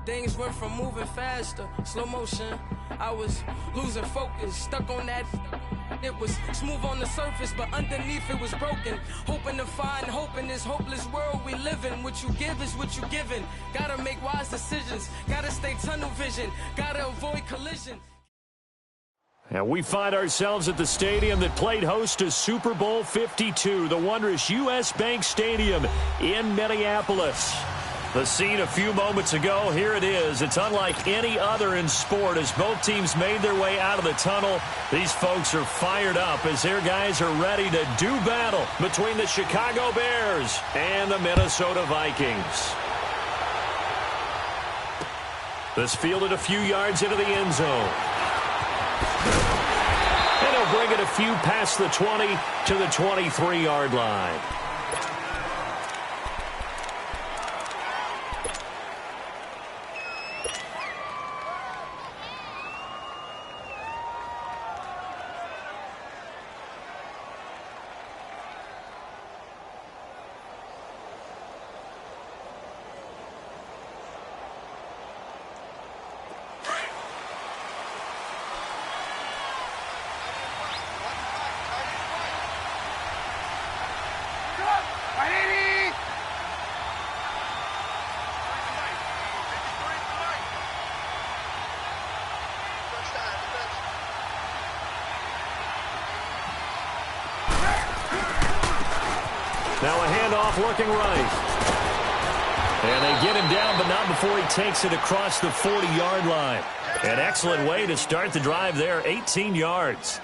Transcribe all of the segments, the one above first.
Things went from moving faster, slow motion. I was losing focus, stuck on that. It was smooth on the surface, but underneath it was broken. Hoping to find hope in this hopeless world we live in. What you give is what you given. Gotta make wise decisions. Gotta stay tunnel vision. Gotta avoid collision. And we find ourselves at the stadium that played host to Super Bowl 52, the wondrous U.S. Bank Stadium in Minneapolis. The scene a few moments ago, here it is. It's unlike any other in sport as both teams made their way out of the tunnel. These folks are fired up as their guys are ready to do battle between the Chicago Bears and the Minnesota Vikings. This fielded a few yards into the end zone. And he'll bring it a few past the 20 to the 23-yard line. Now a handoff looking right. And they get him down, but not before he takes it across the 40-yard line. An excellent way to start the drive there, 18 yards.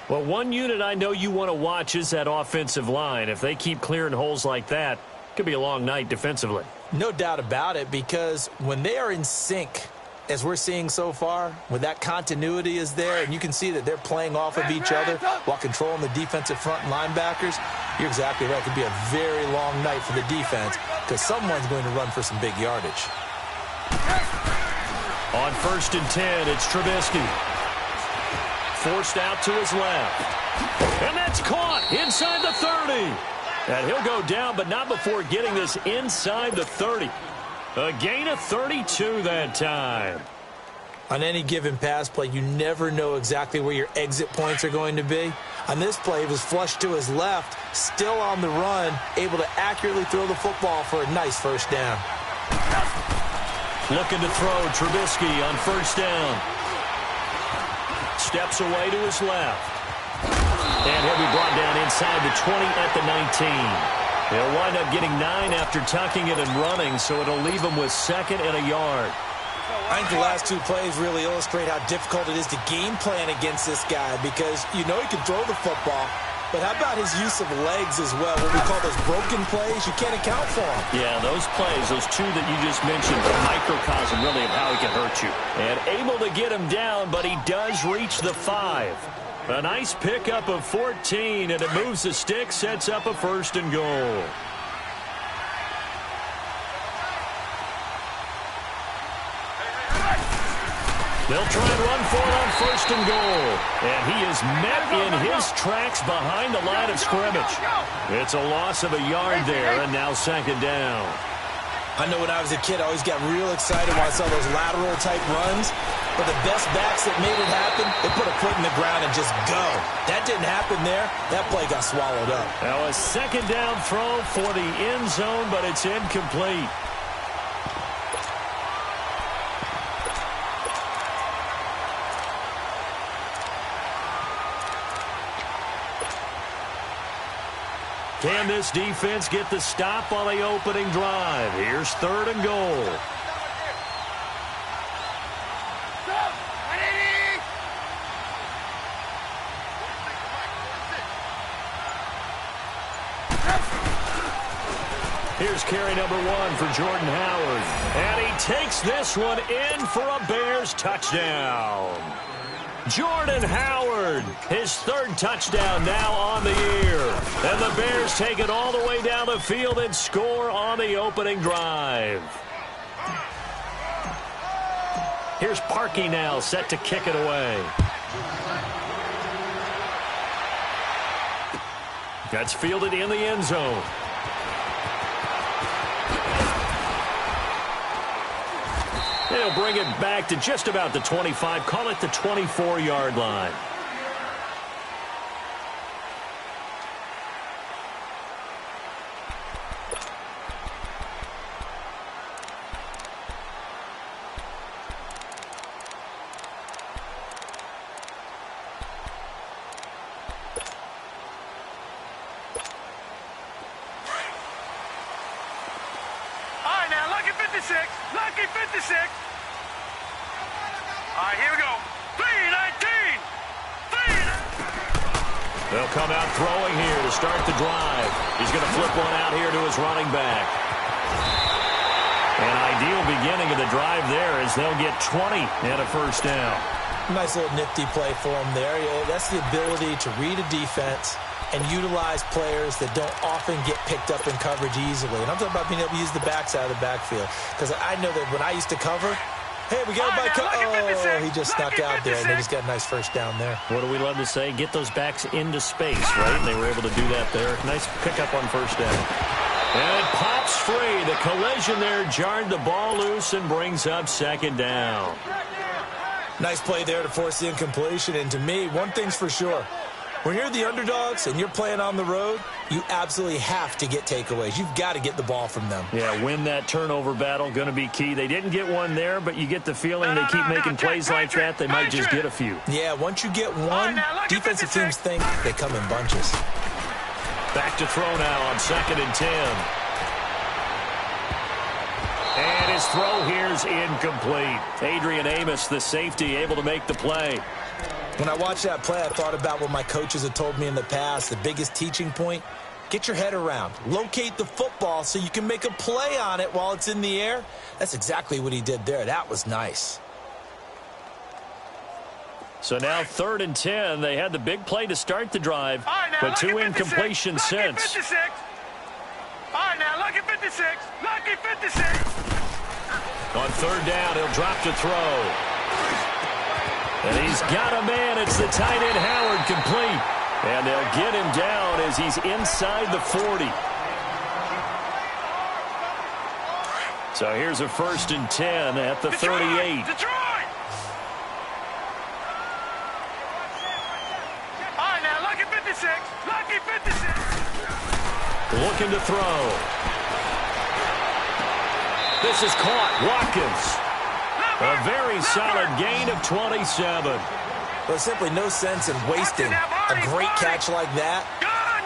Well, one unit I know you want to watch is that offensive line. If they keep clearing holes like that, it could be a long night defensively. No doubt about it, because when they are in sync, as we're seeing so far, when that continuity is there, and you can see that they're playing off of each other while controlling the defensive front and linebackers, you're exactly right. It could be a very long night for the defense because someone's going to run for some big yardage. On 1st and 10, it's Trubisky. Forced out to his left. And that's caught inside the 30. And he'll go down, but not before getting this inside the 30. A gain of 32 that time. On any given pass play, you never know exactly where your exit points are going to be. On this play, it was flushed to his left, still on the run, able to accurately throw the football for a nice first down. Looking to throw, Trubisky on 1st down. Steps away to his left. And he'll be brought down inside the 20 at the 19. He'll wind up getting 9 after tucking it and running, so it'll leave him with 2nd and a yard. I think the last two plays really illustrate how difficult it is to game plan against this guy because you know he can throw the football, but how about his use of legs as well? What we call those broken plays, you can't account for them. Yeah, those plays, those two that you just mentioned, a microcosm really of how he can hurt you. And able to get him down, but he does reach the 5. A nice pickup of 14, and it moves the stick, sets up a 1st and goal. They'll try and run for it on 1st and goal. And he is met in his tracks behind the line of scrimmage. It's a loss of a yard there, and now 2nd down. I know when I was a kid, I always got real excited when I saw those lateral-type runs. But the best backs that made it happen, they put a foot in the ground and just go. That didn't happen there. That play got swallowed up. Now a 2nd down throw for the end zone, but it's incomplete. Can this defense get the stop on the opening drive? Here's 3rd and goal. Here's carry number 1 for Jordan Howard. And he takes this one in for a Bears touchdown. Jordan Howard, his 3rd touchdown now on the year. And the Bears take it all the way down the field and score on the opening drive. Here's Parkey now, set to kick it away. That's fielded in the end zone. They'll bring it back to just about the 25. Call it the 24-yard line. Lucky 56. All right, here we go. 319. They'll come out throwing here to start the drive. He's going to flip one out here to his running back. An ideal beginning of the drive there as they'll get 20 and a first down. Nice little nifty play for him there. That's the ability to read a defense and utilize players that don't often get picked up in coverage easily. And I'm talking about being able to use the backside of the backfield. Because I know that when I used to cover, hey, we got a he just snuck out there, and they just got a nice first down there. What do we love to say? Get those backs into space, right? And they were able to do that there. Nice pickup on first down. And it pops free. The collision there jarred the ball loose and brings up second down. Nice play there to force the incompletion. And to me, one thing's for sure. When you're the underdogs and you're playing on the road, you absolutely have to get takeaways. You've got to get the ball from them. Yeah, win that turnover battle, going to be key. They didn't get one there, but you get the feeling they keep making plays like that, they might just get a few. Yeah, once you get one, defensive teams think they come in bunches. Back to throw now on 2nd and 10. And his throw here's incomplete. Adrian Amos, the safety, able to make the play. When I watched that play, I thought about what my coaches had told me in the past. The biggest teaching point, get your head around. Locate the football so you can make a play on it while it's in the air. That's exactly what he did there. That was nice. So now 3rd and 10. They had the big play to start the drive, but 2 incompletions since. All right, now, lucky 56. Lucky 56. On 3rd down, he'll drop to throw. And he's got a man. It's the tight end, Howard, complete. And they'll get him down as he's inside the 40. So here's a 1st and 10 at the 38. Detroit! All right, now, lucky 56. Lucky 56. Looking to throw. This is caught. Watkins. A very solid gain of 27. There's simply no sense in wasting a great catch like that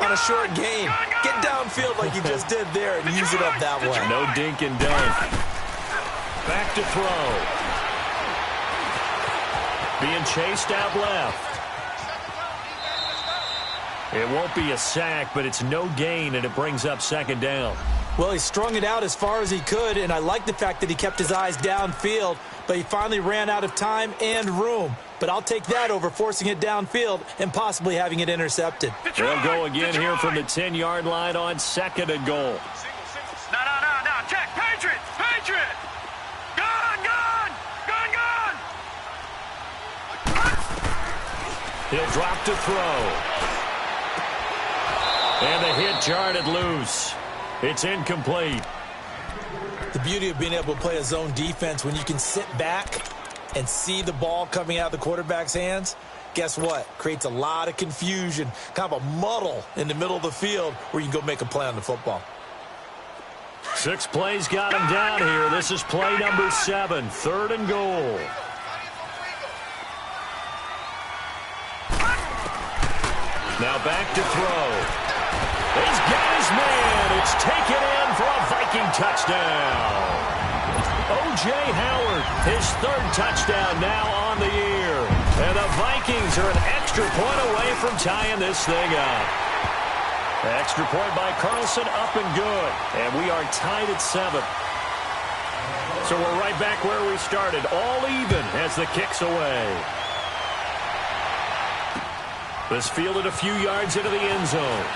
on a short gain. Get downfield like you just did there and use it up that way. No dink and dunk. Back to throw. Being chased out left. It won't be a sack, but it's no gain, and it brings up 2nd down. Well, he strung it out as far as he could, and I like the fact that he kept his eyes downfield, but he finally ran out of time and room. But I'll take that over forcing it downfield and possibly having it intercepted. They'll go again here from the 10-yard line on 2nd and goal. No. Check. Patriot. Gun. He'll drop to throw. And the hit jarred it loose. It's incomplete. The beauty of being able to play a zone defense when you can sit back and see the ball coming out of the quarterback's hands, guess what? Creates a lot of confusion, kind of a muddle in the middle of the field where you can go make a play on the football. 6 plays got him down here. This is play number 7, 3rd and goal. Now back to throw. He's got his man. It's taken in for a Viking touchdown. O.J. Howard, his 3rd touchdown now on the year. And the Vikings are an extra point away from tying this thing up. Extra point by Carlson, up and good. And we are tied at 7. So we're right back where we started, all even as the kick's away. This fielded a few yards into the end zone.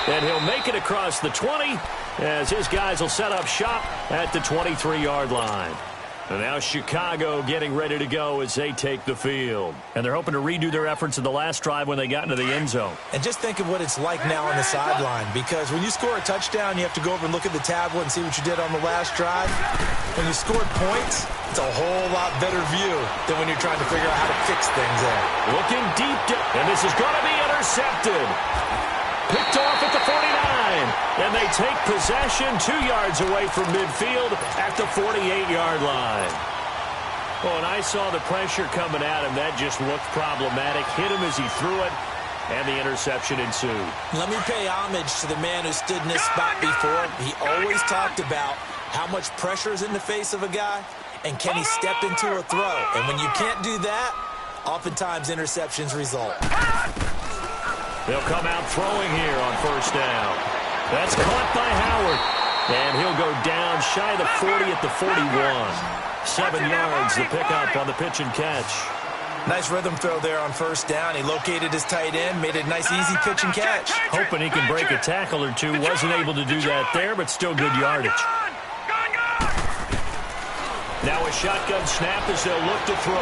And he'll make it across the 20 as his guys will set up shop at the 23-yard line. And now Chicago getting ready to go as they take the field. And they're hoping to redo their efforts in the last drive when they got into the end zone. And just think of what it's like now on the sideline, because when you score a touchdown, you have to go over and look at the tablet and see what you did on the last drive. When you scored points, it's a whole lot better view than when you're trying to figure out how to fix things there. Looking deep, and this is going to be intercepted. Picked off at the 49, and they take possession 2 yards away from midfield at the 48-yard line. Well, and I saw the pressure coming at him. That just looked problematic. Hit him as he threw it, and the interception ensued. Let me pay homage to the man who stood in this spot before. He always talked about how much pressure is in the face of a guy, and can he step into a throw. And when you can't do that, oftentimes interceptions result. They'll come out throwing here on first down. That's caught by Howard. And he'll go down shy of the 40 at the 41. 7 yards, the pickup on the pitch and catch. Nice rhythm throw there on first down. He located his tight end, made it a nice easy pitch and catch. Hoping he can break a tackle or two. Wasn't able to do that there, but still good yardage. Now a shotgun snap as they'll look to throw.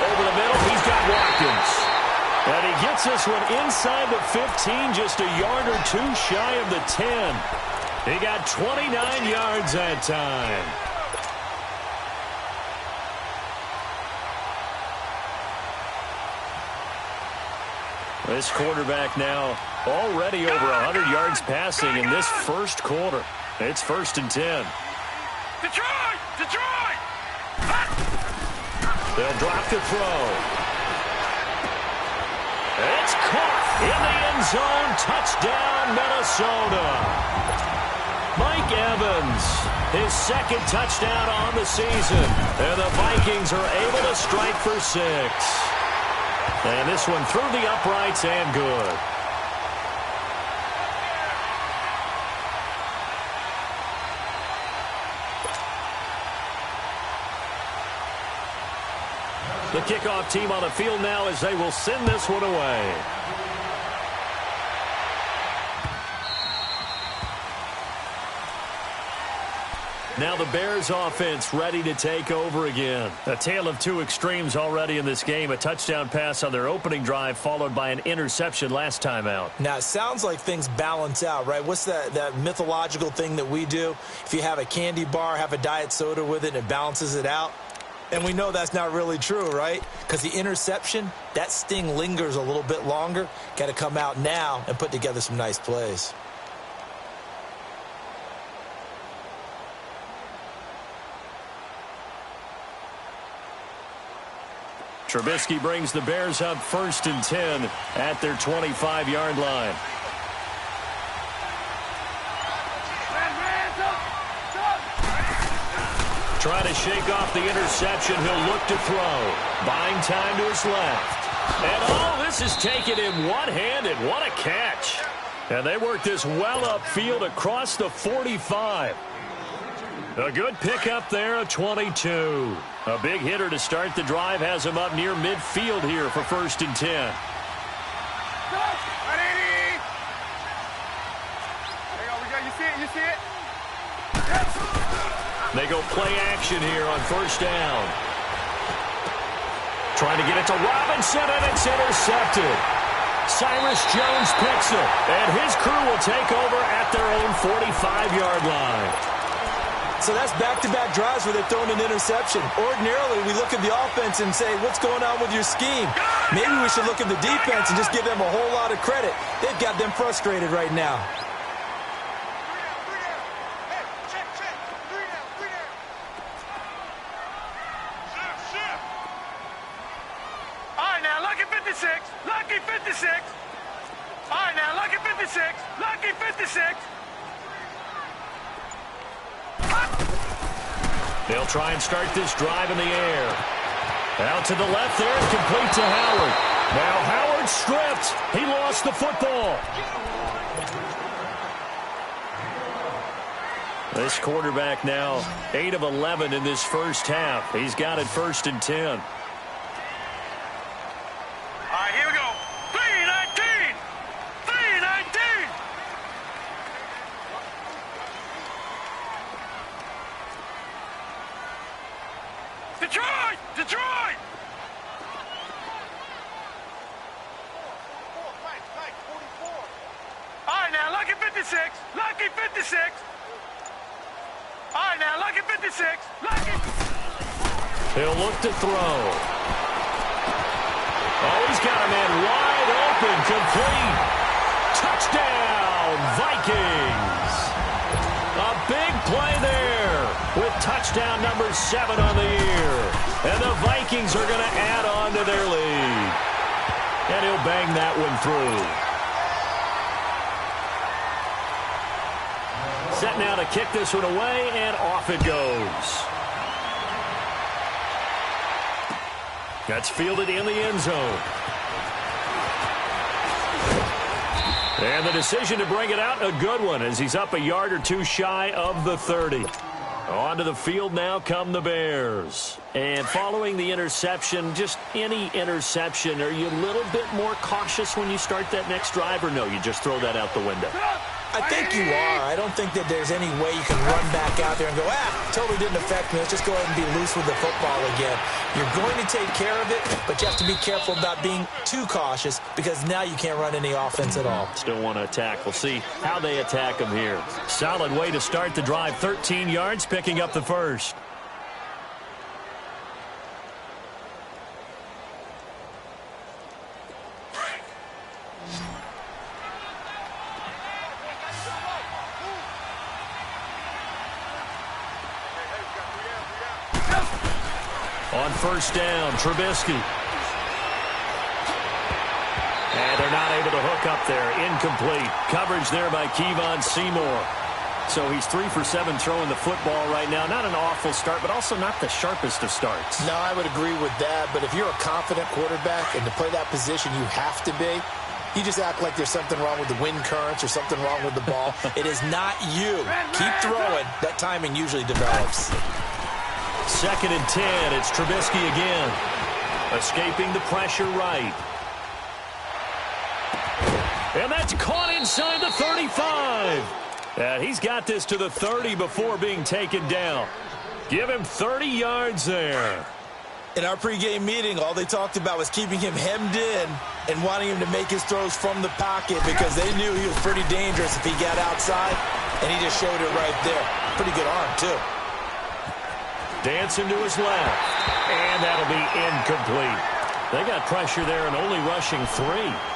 Over the middle, he's got Watkins. And he gets this one inside the 15, just a yard or two shy of the 10. He got 29 yards that time. This quarterback now already over 100 yards passing in this first quarter. It's 1st and 10. Detroit! Detroit! They'll drop the throw. It's caught in the end zone. Touchdown, Minnesota. Mike Evans, his second touchdown on the season. And the Vikings are able to strike for 6. And this one through the uprights and good. The kickoff team on the field now as they will send this one away. Now the Bears offense ready to take over again. A tale of two extremes already in this game. A touchdown pass on their opening drive followed by an interception last time out. Now it sounds like things balance out, right? What's that mythological thing that we do? If you have a candy bar, have a diet soda with it, and it balances it out. And we know that's not really true, right? Because the interception, that sting lingers a little bit longer. Got to come out now and put together some nice plays. Trubisky brings the Bears up 1st and 10 at their 25-yard line. Trying to shake off the interception. He'll look to throw. Buying time to his left. And this is taken in one-handed. What a catch. And they work this well upfield across the 45. A good pickup there at 22. A big hitter to start the drive has him up near midfield here for 1st and 10. You see it? They go play action here on 1st down. Trying to get it to Robinson, and it's intercepted. Cyrus Jones picks it, and his crew will take over at their own 45-yard line. So that's back-to-back drives where they've thrown an interception. Ordinarily, we look at the offense and say, what's going on with your scheme? Maybe we should look at the defense and just give them a whole lot of credit. They've got them frustrated right now. Lucky 56. All right, now, lucky 56. Lucky 56. They'll try and start this drive in the air. Out to the left there, complete to Howard. Now Howard stripped. He lost the football. This quarterback now 8 of 11 in this first half. He's got it 1st and 10. Detroit! Detroit! All right, now, lucky 56. Lucky 56. All right, now, lucky 56. Lucky. He'll look to throw. Oh, he's got a man wide open, complete. Touchdown, Vikings. A big play there with touchdown number 7 on the year. And the Vikings are going to add on to their lead. And he'll bang that one through. Set now to kick this one away, and off it goes. That's fielded in the end zone. And the decision to bring it out, a good one, as he's up a yard or two shy of the 30. Onto the field now come the Bears. And following the interception, just any interception, are you a little bit more cautious when you start that next drive, or no, you just throw that out the window? I think you are. I don't think that there's any way you can run back out there and go, totally didn't affect me. Let's just go ahead and be loose with the football again. You're going to take care of it, but you have to be careful about being too cautious because now you can't run any offense at all. Still want to attack. We'll see how they attack them here. Solid way to start the drive. 13 yards, picking up the first. On first down, Trubisky. And they're not able to hook up there. Incomplete. Coverage there by Kevon Seymour. So he's 3 for 7 throwing the football right now. Not an awful start, but also not the sharpest of starts. No, I would agree with that. But if you're a confident quarterback and to play that position you have to be, you just act like there's something wrong with the wind currents or something wrong with the ball. It is not you. Keep throwing. That timing usually develops. 2nd and 10. It's Trubisky again. Escaping the pressure right. And that's caught inside the 35. And he's got this to the 30 before being taken down. Give him 30 yards there. In our pregame meeting, all they talked about was keeping him hemmed in and wanting him to make his throws from the pocket because they knew he was pretty dangerous if he got outside, and he just showed it right there. Pretty good arm, too. Dancing to his left, and that'll be incomplete. They got pressure there and only rushing 3.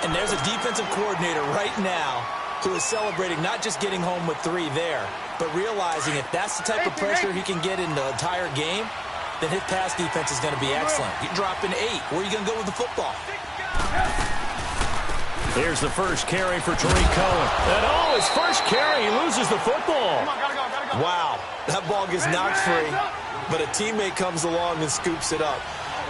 And there's a defensive coordinator right now who is celebrating not just getting home with 3 there, but realizing if that's the type of pressure he can get in the entire game, then his pass defense is going to be excellent. You're dropping 8. Where are you going to go with the football? Here's the first carry for Tariq Cohen. And his first carry, he loses the football. Wow, that ball gets knocked free, but a teammate comes along and scoops it up.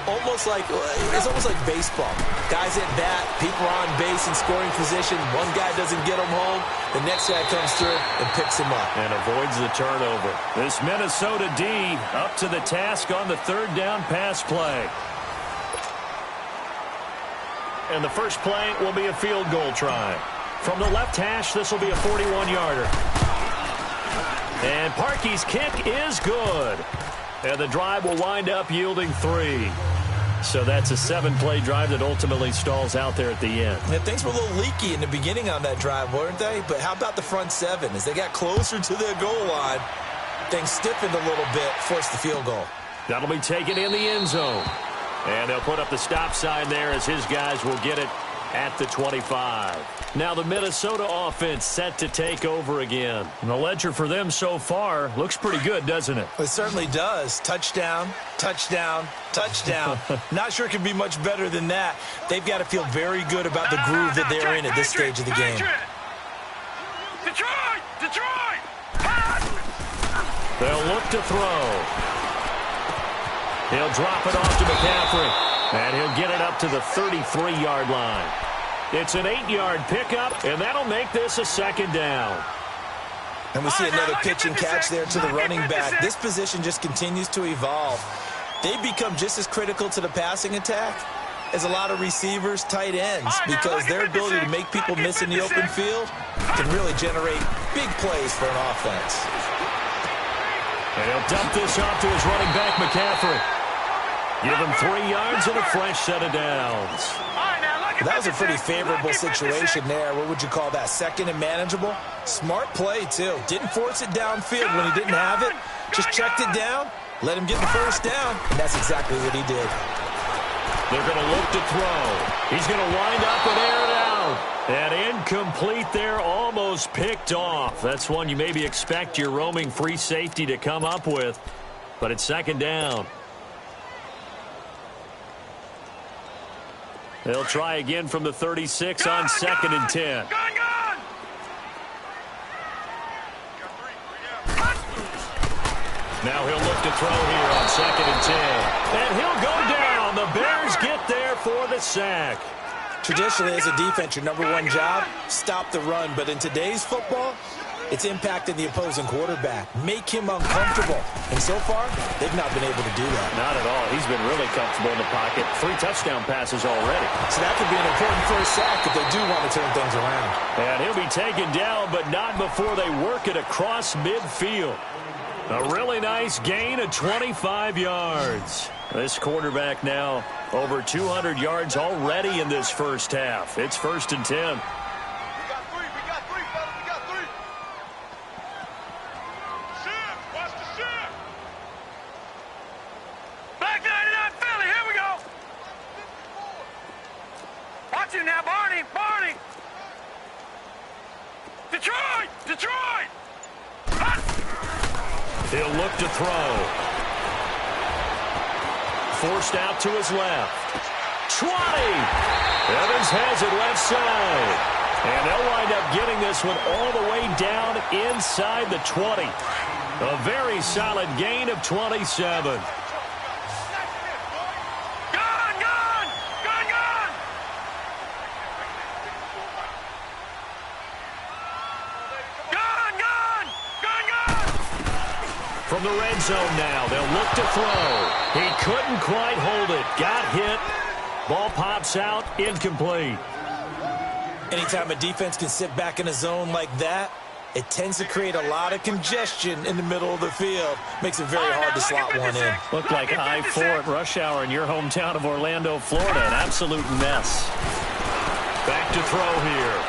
It's almost like baseball. Guys at bat, people are on base in scoring position. One guy doesn't get him home. The next guy comes through and picks him up. And avoids the turnover. This Minnesota D up to the task on the 3rd down pass play. And the first play will be a field goal try. From the left hash, this will be a 41-yarder. And Parkey's kick is good. And the drive will wind up yielding 3. So that's a 7-play drive that ultimately stalls out there at the end. Yeah, things were a little leaky in the beginning on that drive, weren't they? But how about the front 7? As they got closer to their goal line, things stiffened a little bit, forced the field goal. That'll be taken in the end zone. And they'll put up the stop sign there as his guys will get it at the 25. Now the Minnesota offense set to take over again. And the ledger for them so far looks pretty good, doesn't it? It certainly does. Touchdown, touchdown, touchdown. Not sure it can be much better than that. They've got to feel very good about the groove that they're in at this stage of the game. Detroit! Detroit! They'll look to throw. He'll drop it off to McCaffrey. And he'll get it up to the 33-yard line. It's an 8-yard pickup, and that'll make this a 2nd down. And we see another pitch and catch there to the running back. This position just continues to evolve. They become just as critical to the passing attack as a lot of receivers, tight ends, because their ability to make people miss in the open field can really generate big plays for an offense. And he'll dump this off to his running back, McCaffrey. Give him 3 yards and a fresh set of downs. That was a pretty favorable situation there. What would you call that? Second and manageable? Smart play, too. Didn't force it downfield when he didn't have it. Just checked it down, let him get the first down, and that's exactly what he did. They're going to look to throw. He's going to wind up and air it out. And incomplete there, almost picked off. That's one you maybe expect your roaming free safety to come up with, but it's second down. They'll try again from the 36 on second and 10. Now he'll look to throw here on second and 10. And he'll go down. The Bears get there for the sack. Traditionally, as a defense, your number one job, stop the run. But in today's football, it's impacting the opposing quarterback. Make him uncomfortable. And so far, they've not been able to do that. Not at all. He's been really comfortable in the pocket. 3 touchdown passes already. So that could be an important first sack if they do want to turn things around. And he'll be taken down, but not before they work it across midfield. A really nice gain of 25 yards. This quarterback now over 200 yards already in this first half. It's first and 10. We got three, fellas. We got three. Shift. Watch the shift. Back 99 Philly. Here we go. Watch it now, Barney. Barney. Detroit. He'll look to throw. Forced out to his left. 20. Evans has it left side. And they'll wind up getting this one all the way down inside the 20. A very solid gain of 27. From the red zone now, they'll look to throw. He couldn't quite hold it. Got hit. Ball pops out, incomplete. Anytime a defense can sit back in a zone like that, it tends to create a lot of congestion in the middle of the field. Makes it very hard to slot one in. Looked like I-4 at rush hour in your hometown of Orlando, Florida. An absolute mess. Back to throw here.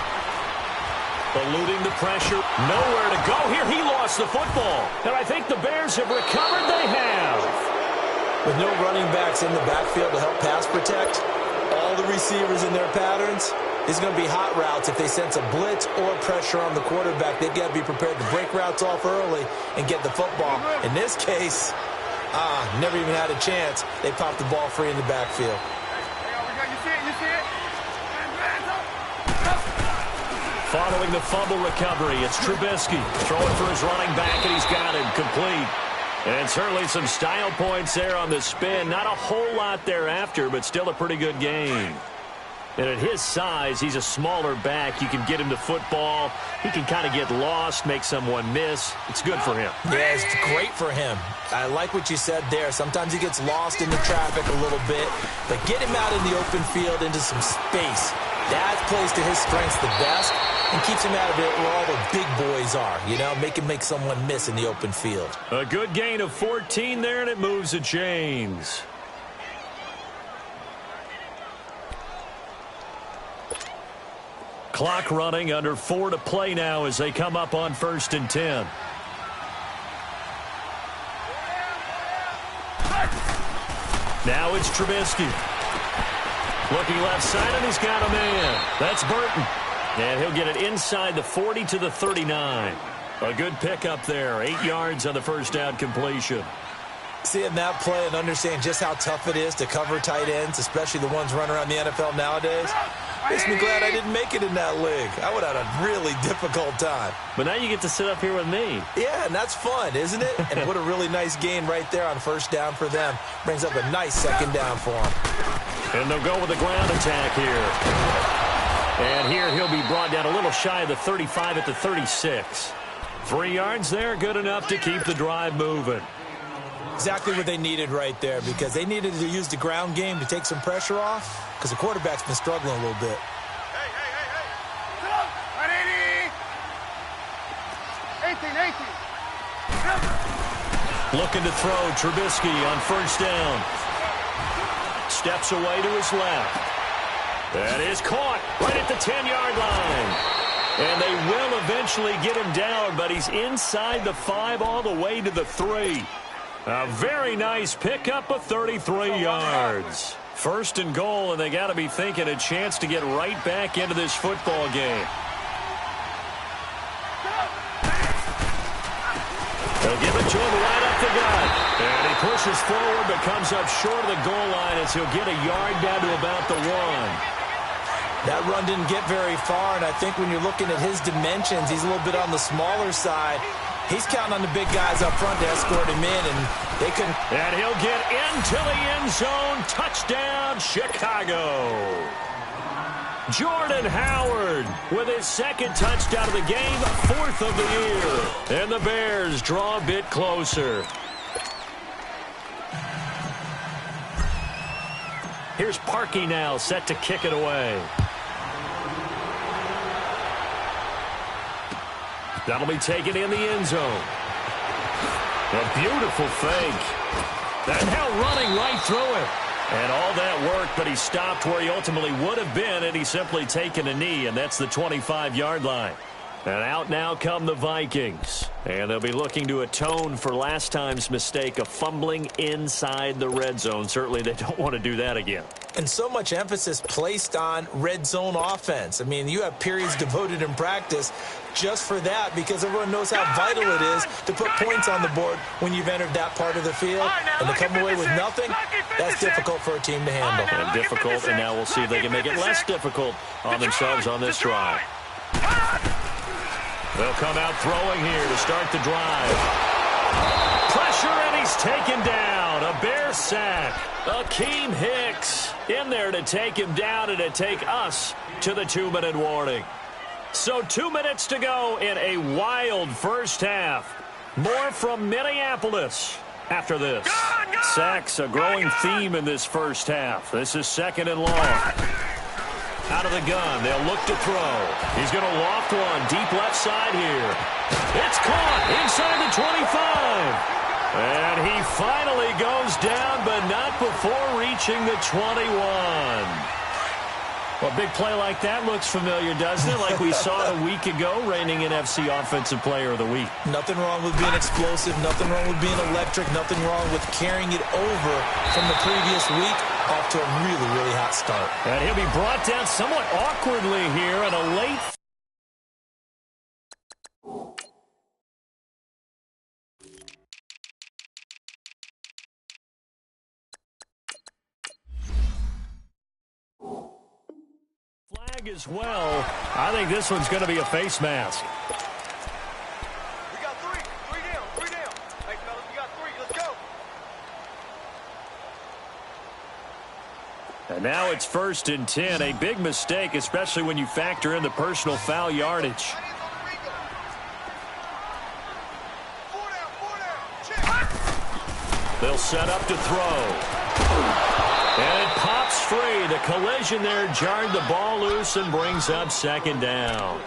Eluding the pressure. Nowhere to go here. He lost the football. And I think the Bears have recovered. They have. With no running backs in the backfield to help pass protect, all the receivers in their patterns, it's going to be hot routes if they sense a blitz or pressure on the quarterback. They've got to be prepared to break routes off early and get the football. In this case, never even had a chance. They popped the ball free in the backfield. You see it? Following the fumble recovery, it's Trubisky throwing for his running back, and he's got him complete. And certainly some style points there on the spin. Not a whole lot thereafter, but still a pretty good game. And at his size, he's a smaller back. You can get him to football. He can kind of get lost, make someone miss. It's good for him. Yeah, it's great for him. I like what you said there. Sometimes he gets lost in the traffic a little bit. But get him out in the open field into some space. That plays to his strengths the best and keeps him out of it where all the big boys are. You know, make him make someone miss in the open field. A good gain of 14 there, and it moves the chains. Clock running, under 4 to play now as they come up on first and 10. Now it's Trubisky. Looking left side, and he's got a man. That's Burton. And he'll get it inside the 40 to the 39. A good pickup there. 8 yards on the first down completion. Seeing that play and understand just how tough it is to cover tight ends, especially the ones running around the NFL nowadays, makes me glad I didn't make it in that league. I would have had a really difficult time. But now you get to sit up here with me. Yeah, and that's fun, isn't it? And what a really nice gain right there on first down for them. Brings up a nice second down for them. And they'll go with the ground attack here. And here he'll be brought down a little shy of the 35 at the 36. 3 yards there, good enough to keep the drive moving. Exactly what they needed right there, because they needed to use the ground game to take some pressure off, because the quarterback's been struggling a little bit. Hey. 180. 18. Looking to throw Trubisky on first down. steps away to his left. That is caught right at the 10-yard line. And they will eventually get him down, but he's inside the 5 all the way to the 3. A very nice pickup of 33 yards. First and goal, and they got to be thinking a chance to get right back into this football game. They'll give it to him right up the gut. And he pushes forward but comes up short of the goal line as he'll get a yard down to about the 1. That run didn't get very far, and I think when you're looking at his dimensions, he's a little bit on the smaller side. He's counting on the big guys up front to escort him in, and they couldn't. And he'll get into the end zone. Touchdown, Chicago. Jordan Howard with his second touchdown of the game, 4th of the year. And the Bears draw a bit closer. Here's Parkey now, set to kick it away. That'll be taken in the end zone. A beautiful fake. And now running right through it. And all that work, but he stopped where he ultimately would have been, and he's simply taken a knee, and that's the 25-yard line. And out now come the Vikings. And they'll be looking to atone for last time's mistake of fumbling inside the red zone. Certainly they don't want to do that again. And so much emphasis placed on red zone offense. I mean, you have periods devoted in practice just for that because everyone knows how vital it is to put points on the board when you've entered that part of the field. And to come away with nothing, that's difficult for a team to handle. And difficult, and now we'll see if they can make it less difficult on themselves on this drive. They'll come out throwing here to start the drive. Pressure, and he's taken down. A Bear sack. Akeem Hicks in there to take him down and to take us to the 2-minute warning. So 2 minutes to go in a wild first half. More from Minneapolis after this. Sacks, a growing theme in this first half. This is 2nd and long. Out of the gun, they'll look to throw. He's going to loft one deep left side here. It's caught inside the 25. And he finally goes down, but not before reaching the 21. Well, a big play like that looks familiar, doesn't it? Like we saw a week ago, reigning NFC Offensive Player of the Week. Nothing wrong with being explosive. Nothing wrong with being electric. Nothing wrong with carrying it over from the previous week off to a really, really hot start. And he'll be brought down somewhat awkwardly here on a late. Flag as well. I think this one's going to be a face mask. We got three down. Hey, fellas, we got 3. Let's go. And now it's 1st and 10. A big mistake, especially when you factor in the personal foul yardage. They'll set up to throw. And it pops free. The collision there jarred the ball loose and brings up 2nd down.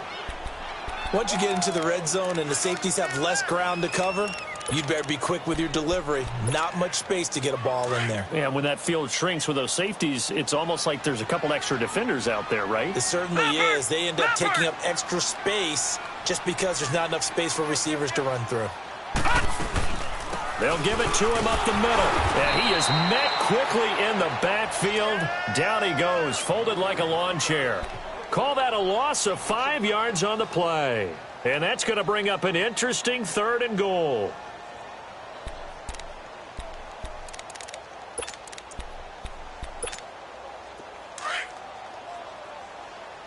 Once you get into the red zone and the safeties have less ground to cover, you'd better be quick with your delivery. Not much space to get a ball in there. Yeah, when that field shrinks with those safeties, it's almost like there's a couple extra defenders out there, right? It certainly is. They end up taking up extra space just because there's not enough space for receivers to run through. They'll give it to him up the middle. And he is met quickly in the backfield. Down he goes, folded like a lawn chair. Call that a loss of 5 yards on the play. And that's going to bring up an interesting 3rd and goal.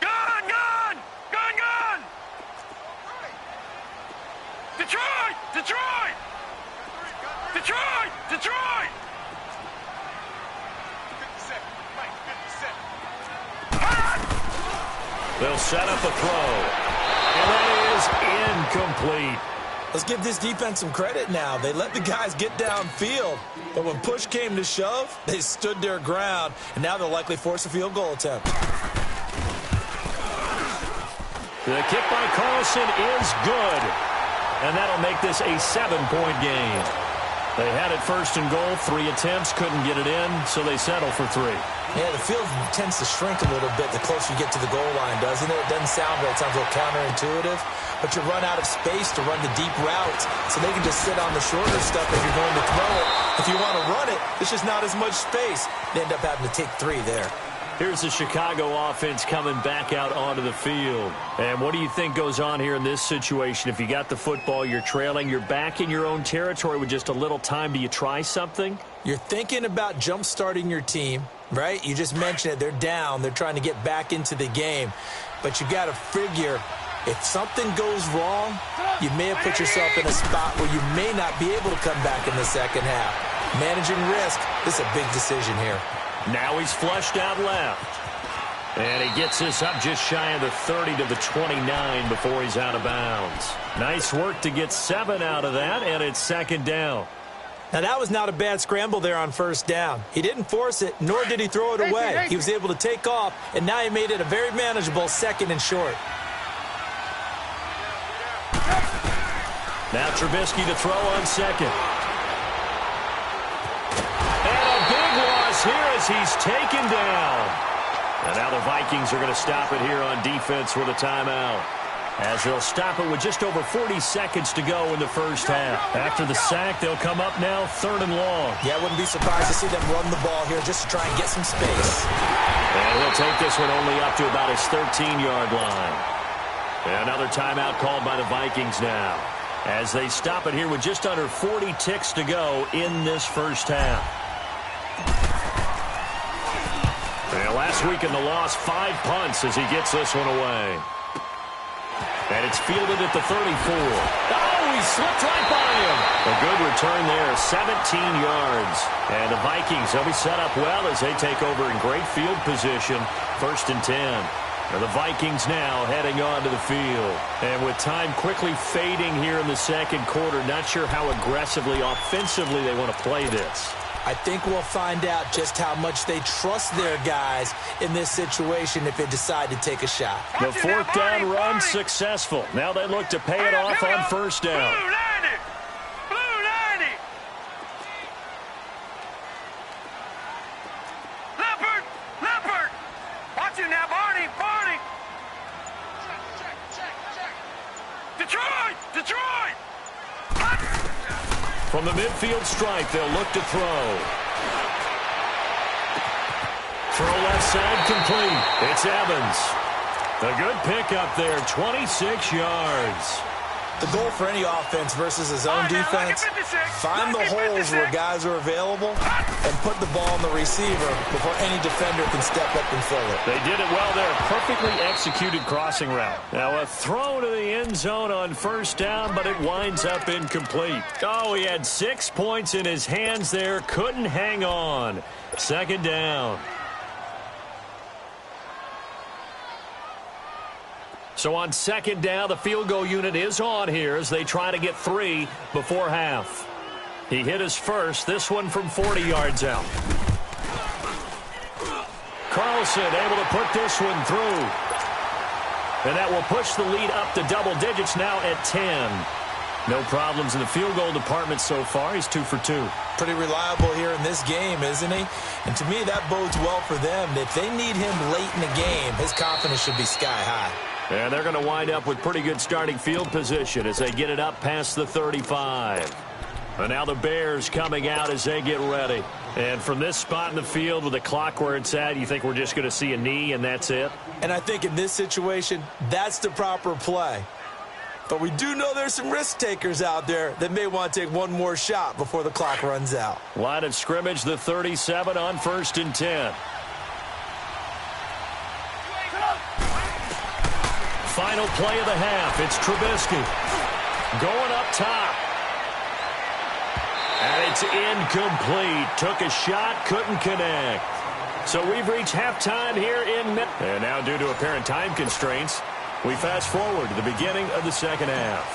Gun! Detroit! 57. They'll set up a throw. And that is incomplete. Let's give this defense some credit now. They let the guys get downfield. But when push came to shove, they stood their ground. And now they'll likely force a field goal attempt. The kick by Carlson is good. And that'll make this a 7-point game. They had it first and goal. 3 attempts, couldn't get it in, so they settle for 3. Yeah, the field tends to shrink a little bit the closer you get to the goal line, doesn't it? It doesn't sound right. It sounds a little counterintuitive. But you run out of space to run the deep routes, so they can just sit on the shorter stuff if you're going to throw it. If you want to run it, there's just not as much space. They end up having to take 3 there. Here's the Chicago offense coming back out onto the field. And what do you think goes on here in this situation? If you got the football, you're trailing, you're back in your own territory with just a little time. Do you try something? You're thinking about jump-starting your team, right? You just mentioned it. They're down. They're trying to get back into the game. But you got to figure, if something goes wrong, you may have put yourself in a spot where you may not be able to come back in the second half. Managing risk, this is a big decision here. Now he's flushed out left. And he gets this up just shy of the 30 to the 29 before he's out of bounds. Nice work to get 7 out of that, and it's second down. Now, that was not a bad scramble there on first down. He didn't force it, nor did he throw it away. He was able to take off, and now he made it a very manageable second and short. Now Trubisky to throw on second. And a big loss here as he's taken down. And now the Vikings are going to stop it here on defense with a timeout, as they'll stop it with just over 40 seconds to go in the first half. After the sack, they'll come up now 3rd and long. Yeah, I wouldn't be surprised to see them run the ball here just to try and get some space. And he'll take this one only up to about his 13-yard line. And another timeout called by the Vikings now, as they stop it here with just under 40 ticks to go in this first half. And last week in the loss, 5 punts as he gets this one away. And it's fielded at the 34. Oh, he slipped right by him. A good return there, 17 yards. And the Vikings, they'll be set up well as they take over in great field position, 1st and 10. And the Vikings now heading onto the field. And with time quickly fading here in the second quarter, not sure how aggressively, offensively they want to play this. I think we'll find out just how much they trust their guys in this situation if they decide to take a shot. The 4th down run successful. Now they look to pay it off on first down. Blue 90! Blue 90! Leopard! Leopard! Watch it now, Barney! Barney! Detroit! Detroit! From the midfield stripe, they'll look to throw. Throw left side complete. It's Evans. A good pickup there, 26 yards. The goal for any offense versus his own defense, find the holes where guys are available and put the ball on the receiver before any defender can step up and fill it. They did it well there. Perfectly executed crossing route. Now a throw to the end zone on first down, but it winds up incomplete. Oh, he had 6 points in his hands there. Couldn't hang on. 2nd down. So on 2nd down, the field goal unit is on here as they try to get 3 before half. He hit his first, this one from 40 yards out. Carlson able to put this one through. And that will push the lead up to double digits now at 10. No problems in the field goal department so far. He's 2 for 2. Pretty reliable here in this game, isn't he? And to me, that bodes well for them. If they need him late in the game, his confidence should be sky high. And they're going to wind up with pretty good starting field position as they get it up past the 35. And now the Bears coming out as they get ready. And from this spot in the field with the clock where it's at, you think we're just going to see a knee and that's it? And I think in this situation, that's the proper play. But we do know there's some risk takers out there that may want to take one more shot before the clock runs out. Line of scrimmage, the 37 on 1st and 10. Final play of the half. It's Trubisky going up top. And it's incomplete. Took a shot, couldn't connect. So we've reached halftime here in and now due to apparent time constraints, we fast forward to the beginning of the second half.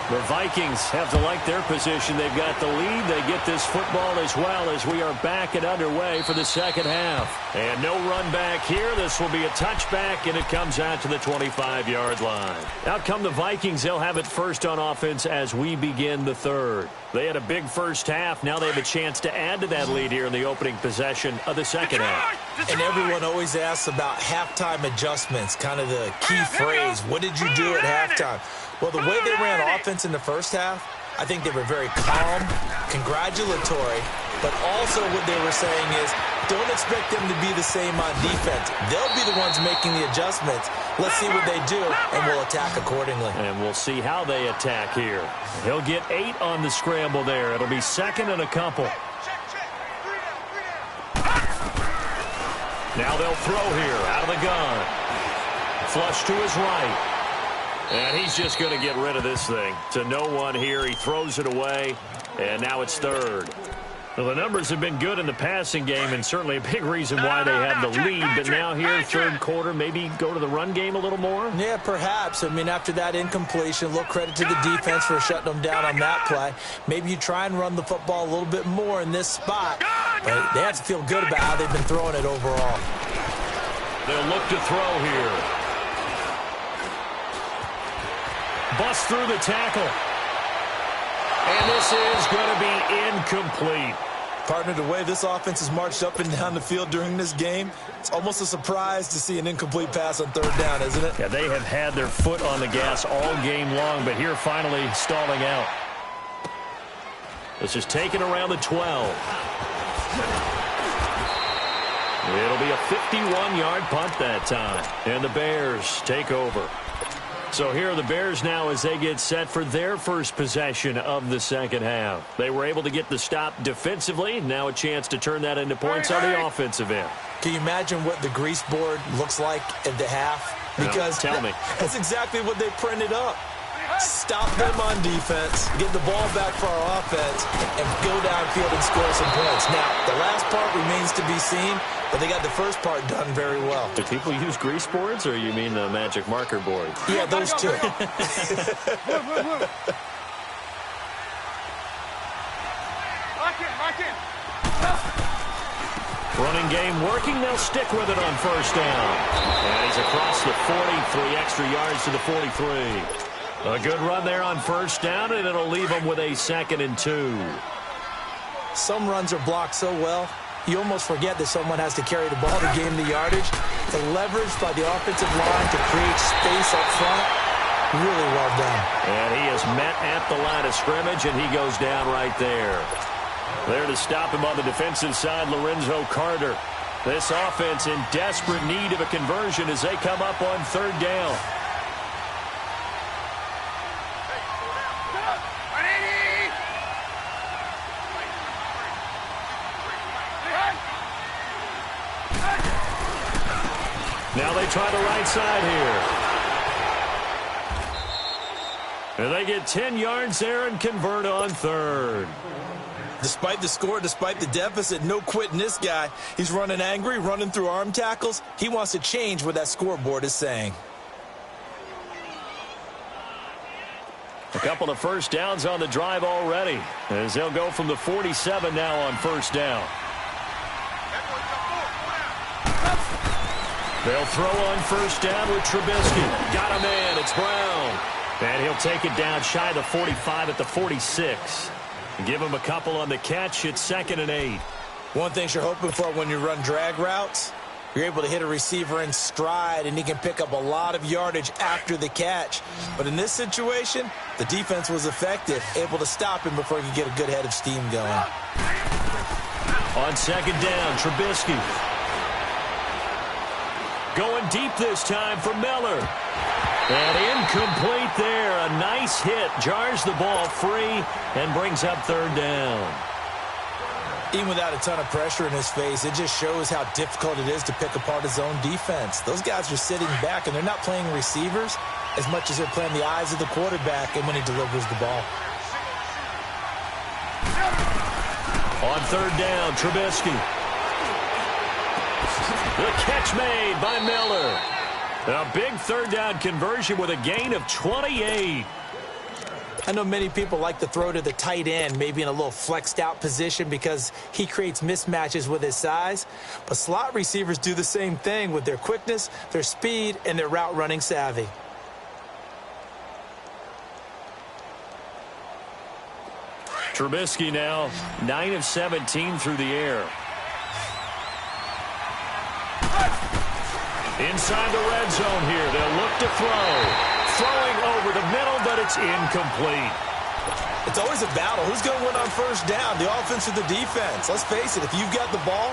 The Vikings have to like their position. They've got the lead. They get this football as well as we are back and underway for the second half. And no run back here. This will be a touchback, and it comes out to the 25-yard line. Out come the Vikings. They'll have it first on offense as we begin the third. They had a big first half. Now they have a chance to add to that lead here in the opening possession of the second half. And everyone always asks about halftime adjustments, kind of the key phrase. What did you do at halftime? Well, the way they ran offense in the first half, I think they were very calm, congratulatory, but also what they were saying is don't expect them to be the same on defense. They'll be the ones making the adjustments. Let's see what they do, and we'll attack accordingly. And we'll see how they attack here. He'll get 8 on the scramble there. It'll be second and a couple. Now they'll throw here out of the gun. Flush to his right. And he's just going to get rid of this thing. To no one here. He throws it away, and now it's third. Well, the numbers have been good in the passing game, and certainly a big reason why they have the lead. But now here, third quarter, maybe go to the run game a little more? Yeah, perhaps. I mean, after that incompletion, a little credit to the defense for shutting them down on that play. Maybe you try and run the football a little bit more in this spot. But they have to feel good about how they've been throwing it overall. They'll look to throw here. Bust through the tackle. And this is going to be incomplete. Partner, the way this offense has marched up and down the field during this game, it's almost a surprise to see an incomplete pass on third down, isn't it? Yeah, they have had their foot on the gas all game long, but here finally stalling out. This is taken around the 12. It'll be a 51-yard punt that time. And the Bears take over. So here are the Bears now as they get set for their first possession of the second half. They were able to get the stop defensively. Now a chance to turn that into points on the offensive end. Can you imagine what the grease board looks like at the half? Because no, tell me. That's exactly what they printed up. Stop them on defense, get the ball back for our offense, and go downfield and score some points. Now, the last part remains to be seen, but they got the first part done very well. Do people use grease boards, or you mean the magic marker board? Yeah, those two. Running game working. They'll stick with it on first down. And he's across the 40, 3 extra yards to the 43. A good run there on first down, and it'll leave them with a 2nd and 2. Some runs are blocked so well, you almost forget that someone has to carry the ball to gain the yardage. The leverage by the offensive line to create space up front, really well done. And he is met at the line of scrimmage, and he goes down right there. There to stop him on the defensive side, Lorenzo Carter. This offense in desperate need of a conversion as they come up on third down. Now they try the right side here. And they get 10 yards there and convert on third. Despite the score, despite the deficit, no quitting this guy. He's running angry, running through arm tackles. He wants to change what that scoreboard is saying. A couple of first downs on the drive already, as they'll go from the 47 now on first down. They'll throw on first down with Trubisky. Got a man. It's Brown. And he'll take it down shy of the 45 at the 46. Give him a couple on the catch. It's 2nd and 8. One thing you're hoping for when you run drag routes, you're able to hit a receiver in stride, and he can pick up a lot of yardage after the catch. But in this situation, the defense was effective, able to stop him before he could get a good head of steam going. On second down, Trubisky. Going deep this time for Miller. And incomplete there. A nice hit. Jars the ball free and brings up third down. Even without a ton of pressure in his face, it just shows how difficult it is to pick apart his own defense. Those guys are sitting back, and they're not playing receivers as much as they're playing the eyes of the quarterback and when he delivers the ball. On third down, Trubisky. The catch made by Miller. A big third down conversion with a gain of 28. I know many people like to throw to the tight end, maybe in a little flexed out position because he creates mismatches with his size. But slot receivers do the same thing with their quickness, their speed, and their route running savvy. Trubisky now 9 of 17 through the air. Inside the red zone here. They'll look to throw. Throwing over the middle, but it's incomplete. It's always a battle. Who's going to win on first down, the offense or the defense? Let's face it, if you've got the ball,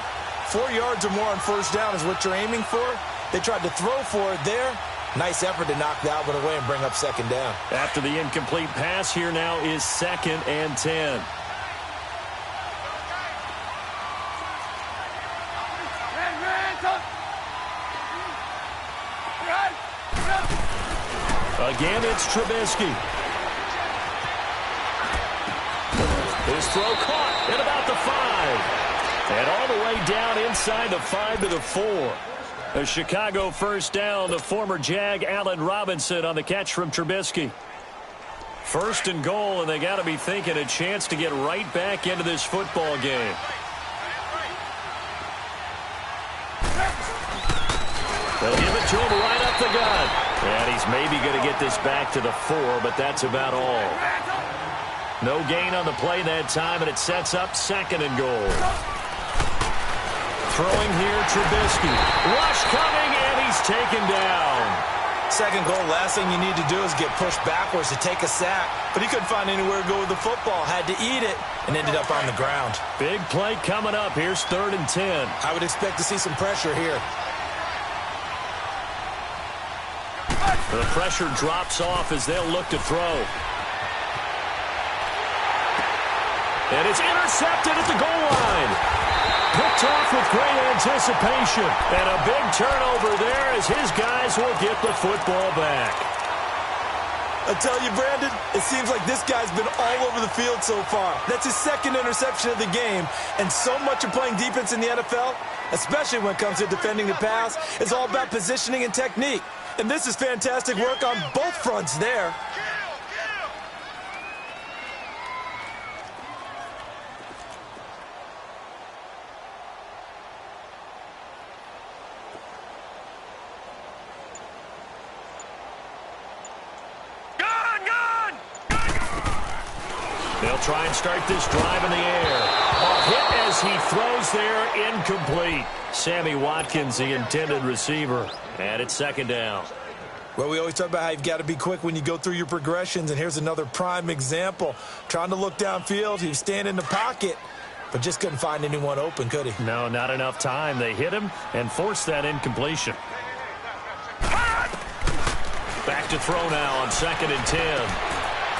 4 yards or more on first down is what you're aiming for. They tried to throw for it there. Nice effort to knock that one away and bring up second down. After the incomplete pass, here now is 2nd and 10. Again, it's Trubisky. His throw caught at about the 5. And all the way down inside the 5 to the 4. A Chicago first down. The former Jag, Allen Robinson, on the catch from Trubisky. 1st and goal, and they got to be thinking a chance to get right back into this football game. They'll give it to him right up the gut. And he's maybe going to get this back to the 4, but that's about all. No gain on the play that time, and it sets up 2nd and goal. Throwing here, Trubisky. Rush coming, and he's taken down. 2nd goal, last thing you need to do is get pushed backwards to take a sack. But he couldn't find anywhere to go with the football. Had to eat it and ended up on the ground. Big play coming up. Here's 3rd and 10. I would expect to see some pressure here. The pressure drops off as they'll look to throw. And it's intercepted at the goal line. Picked off with great anticipation. And a big turnover there as his guys will get the football back. I tell you, Brandon, it seems like this guy's been all over the field so far. That's his 2nd interception of the game. And so much of playing defense in the NFL, especially when it comes to defending the pass, is all about positioning and technique. And this is fantastic work on both fronts there. They'll try and start this drive in the air. A hit as he throws there, incomplete. Sammy Watkins, the intended receiver. And it's 2nd down. Well, we always talk about how you've got to be quick when you go through your progressions, and here's another prime example. Trying to look downfield, he was standing in the pocket, but just couldn't find anyone open, could he? No, not enough time. They hit him and forced that incompletion. Back to throw now on 2nd and 10.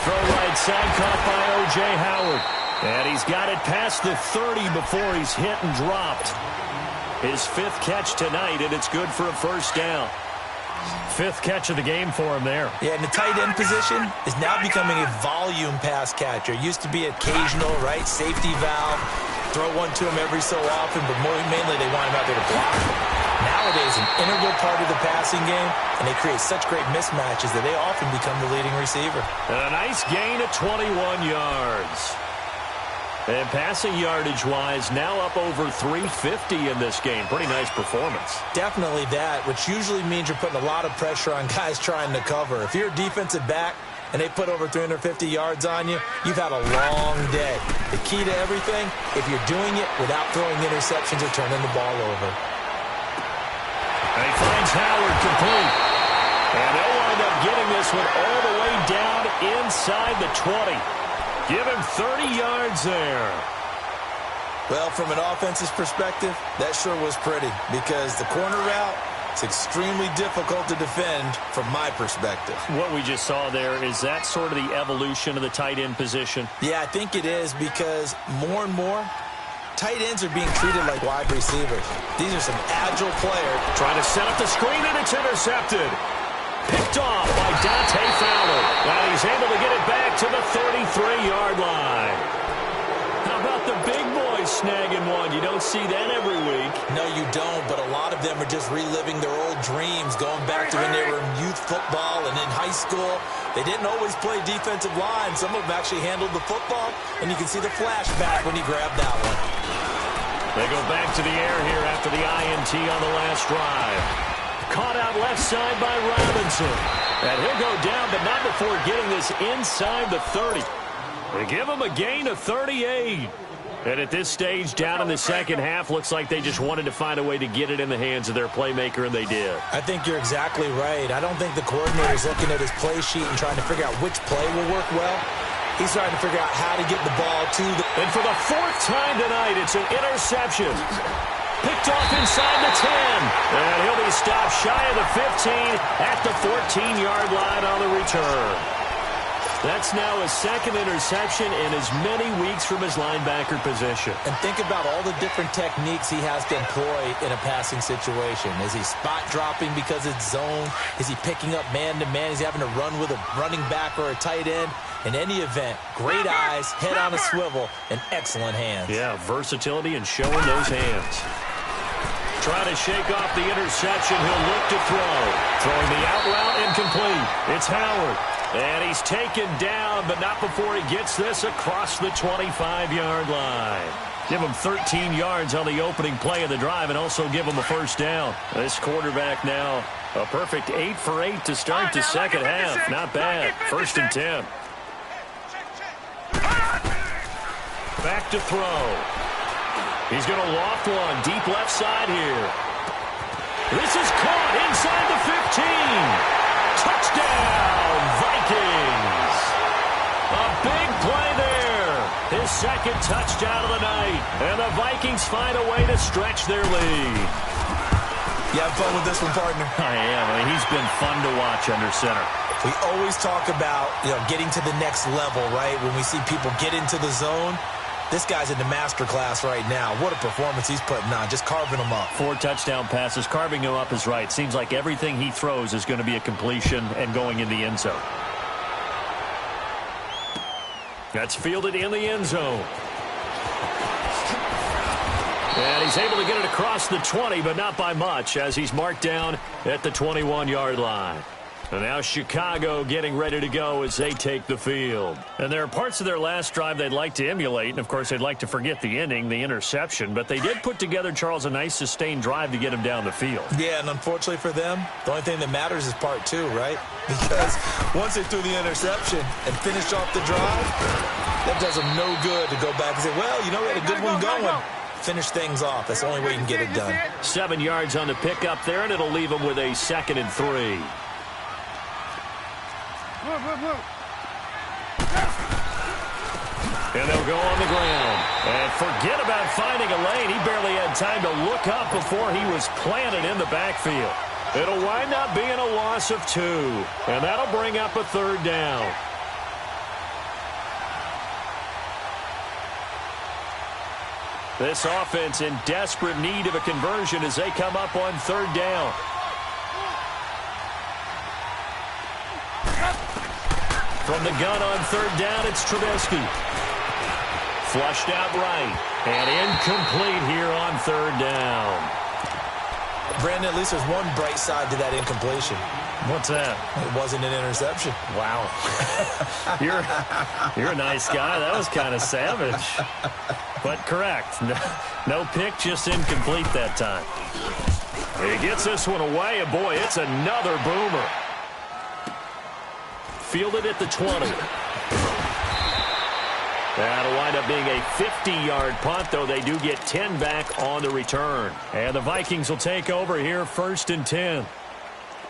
Throw right side, caught by O.J. Howard. And he's got it past the 30 before he's hit and dropped. His 5th catch tonight, and it's good for a first down. 5th catch of the game for him there. Yeah, and the tight end position is now becoming a volume pass catcher. Used to be occasional, right? Safety valve. Throw one to him every so often, but mainly they want him out there to block. Nowadays, an integral part of the passing game, and they create such great mismatches that they often become the leading receiver. And a nice gain of 21 yards. And passing yardage-wise, now up over 350 in this game. Pretty nice performance. Definitely that, which usually means you're putting a lot of pressure on guys trying to cover. If you're a defensive back and they put over 350 yards on you, you've had a long day. The key to everything, if you're doing it without throwing interceptions or turning the ball over. And he finds Howard complete. And they'll wind up getting this one all the way down inside the 20. Give him 30 yards there. Well, from an offense's perspective, that sure was pretty because the corner route is extremely difficult to defend from my perspective. What we just saw there, is that sort of the evolution of the tight end position? Yeah, I think it is because more and more, tight ends are being treated like wide receivers. These are some agile players. Trying to set up the screen, and it's intercepted. Picked off by Dante Fowler. And he's able to get it back to the 33-yard line. How about the big boys snagging one. You don't see that every week. No, you don't, but a lot of them are just reliving their old dreams, going back to when they were in youth football and in high school. They didn't always play defensive line. Some of them actually handled the football, and you can see the flashback when he grabbed that one. They go back to the air here after the INT on the last drive. Caught out left side by Robinson. And he'll go down, but not before getting this inside the 30. They give him a gain of 38. And at this stage, down in the second half, looks like they just wanted to find a way to get it in the hands of their playmaker, and they did. I think you're exactly right. I don't think the coordinator is looking at his play sheet and trying to figure out which play will work well. He's trying to figure out how to get the ball to the... And for the fourth time tonight, it's an interception. Picked off inside the 10. And he'll be stopped shy of the 15 at the 14-yard line on the return. That's now his second interception in as many weeks from his linebacker position. And think about all the different techniques he has to employ in a passing situation. Is he spot dropping because it's zone? Is he picking up man-to-man? Is he having to run with a running back or a tight end? In any event, great eyes, head on a swivel, and excellent hands. Yeah, versatility and showing those hands. Trying to shake off the interception. He'll look to throw. Throwing the out route incomplete. It's Howard. And he's taken down, but not before he gets this across the 25-yard line. Give him 13 yards on the opening play of the drive and also give him a first down. This quarterback now a perfect 8 for 8 to start the second half. Not bad. First and 10. Back to throw. He's going to loft one. Deep left side here. This is caught inside the 15. Touchdown, Vikings. A big play there. His second touchdown of the night. And the Vikings find a way to stretch their lead. You have fun with this one, partner? I am. I mean, he's been fun to watch under center. We always talk about, getting to the next level, right? When we see people get into the zone. This guy's in the master class right now. What a performance he's putting on, just carving them up. 4 touchdown passes. Carving him up is right. Seems like everything he throws is going to be a completion and going in the end zone. That's fielded in the end zone. And he's able to get it across the 20, but not by much, as he's marked down at the 21-yard line. And now Chicago getting ready to go as they take the field. And there are parts of their last drive they'd like to emulate. And, of course, they'd like to forget the ending, the interception. But they did put together, Charles, a nice sustained drive to get him down the field. Yeah, and unfortunately for them, the only thing that matters is part 2, right? Because once they threw the interception and finished off the drive, that does them no good to go back and say, well, we had a good one going. Finish things off. That's the only way you can get it done. 7 yards on the pickup there, and it'll leave them with a 2nd and 3. And they'll go on the ground. And forget about finding a lane. He barely had time to look up before he was planted in the backfield. It'll wind up being a loss of 2. And that'll bring up a 3rd down. This offense in desperate need of a conversion as they come up on 3rd down. From the gun on 3rd down, it's Trubisky. Flushed out right. And incomplete here on 3rd down. Brandon, at least there's one bright side to that incompletion. What's that? It wasn't an interception. Wow. You're a nice guy. That was kind of savage. But correct. No pick, just incomplete that time. He gets this one away, and boy, it's another boomer. Fielded at the 20. That'll wind up being a 50-yard punt, though they do get 10 back on the return. And the Vikings will take over here, 1st and 10.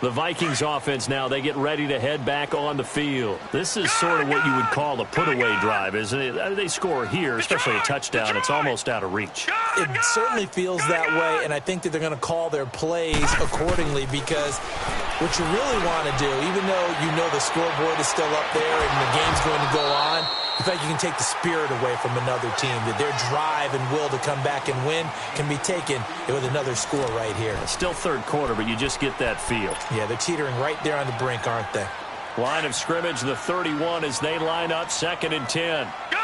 The Vikings offense now, they get ready to head back on the field. This is sort of what you would call a put-away drive, isn't it? They score here, especially a touchdown. It's almost out of reach. It certainly feels that way, and I think that they're going to call their plays accordingly because what you really want to do, even though you know the scoreboard is still up there and the game's going to go on, in fact, you can take the spirit away from another team, that their drive and will to come back and win can be taken with another score right here. It's still 3rd quarter, but you just get that feel. Yeah, they're teetering right there on the brink, aren't they? Line of scrimmage, the 31 as they line up, 2nd and 10. Gun!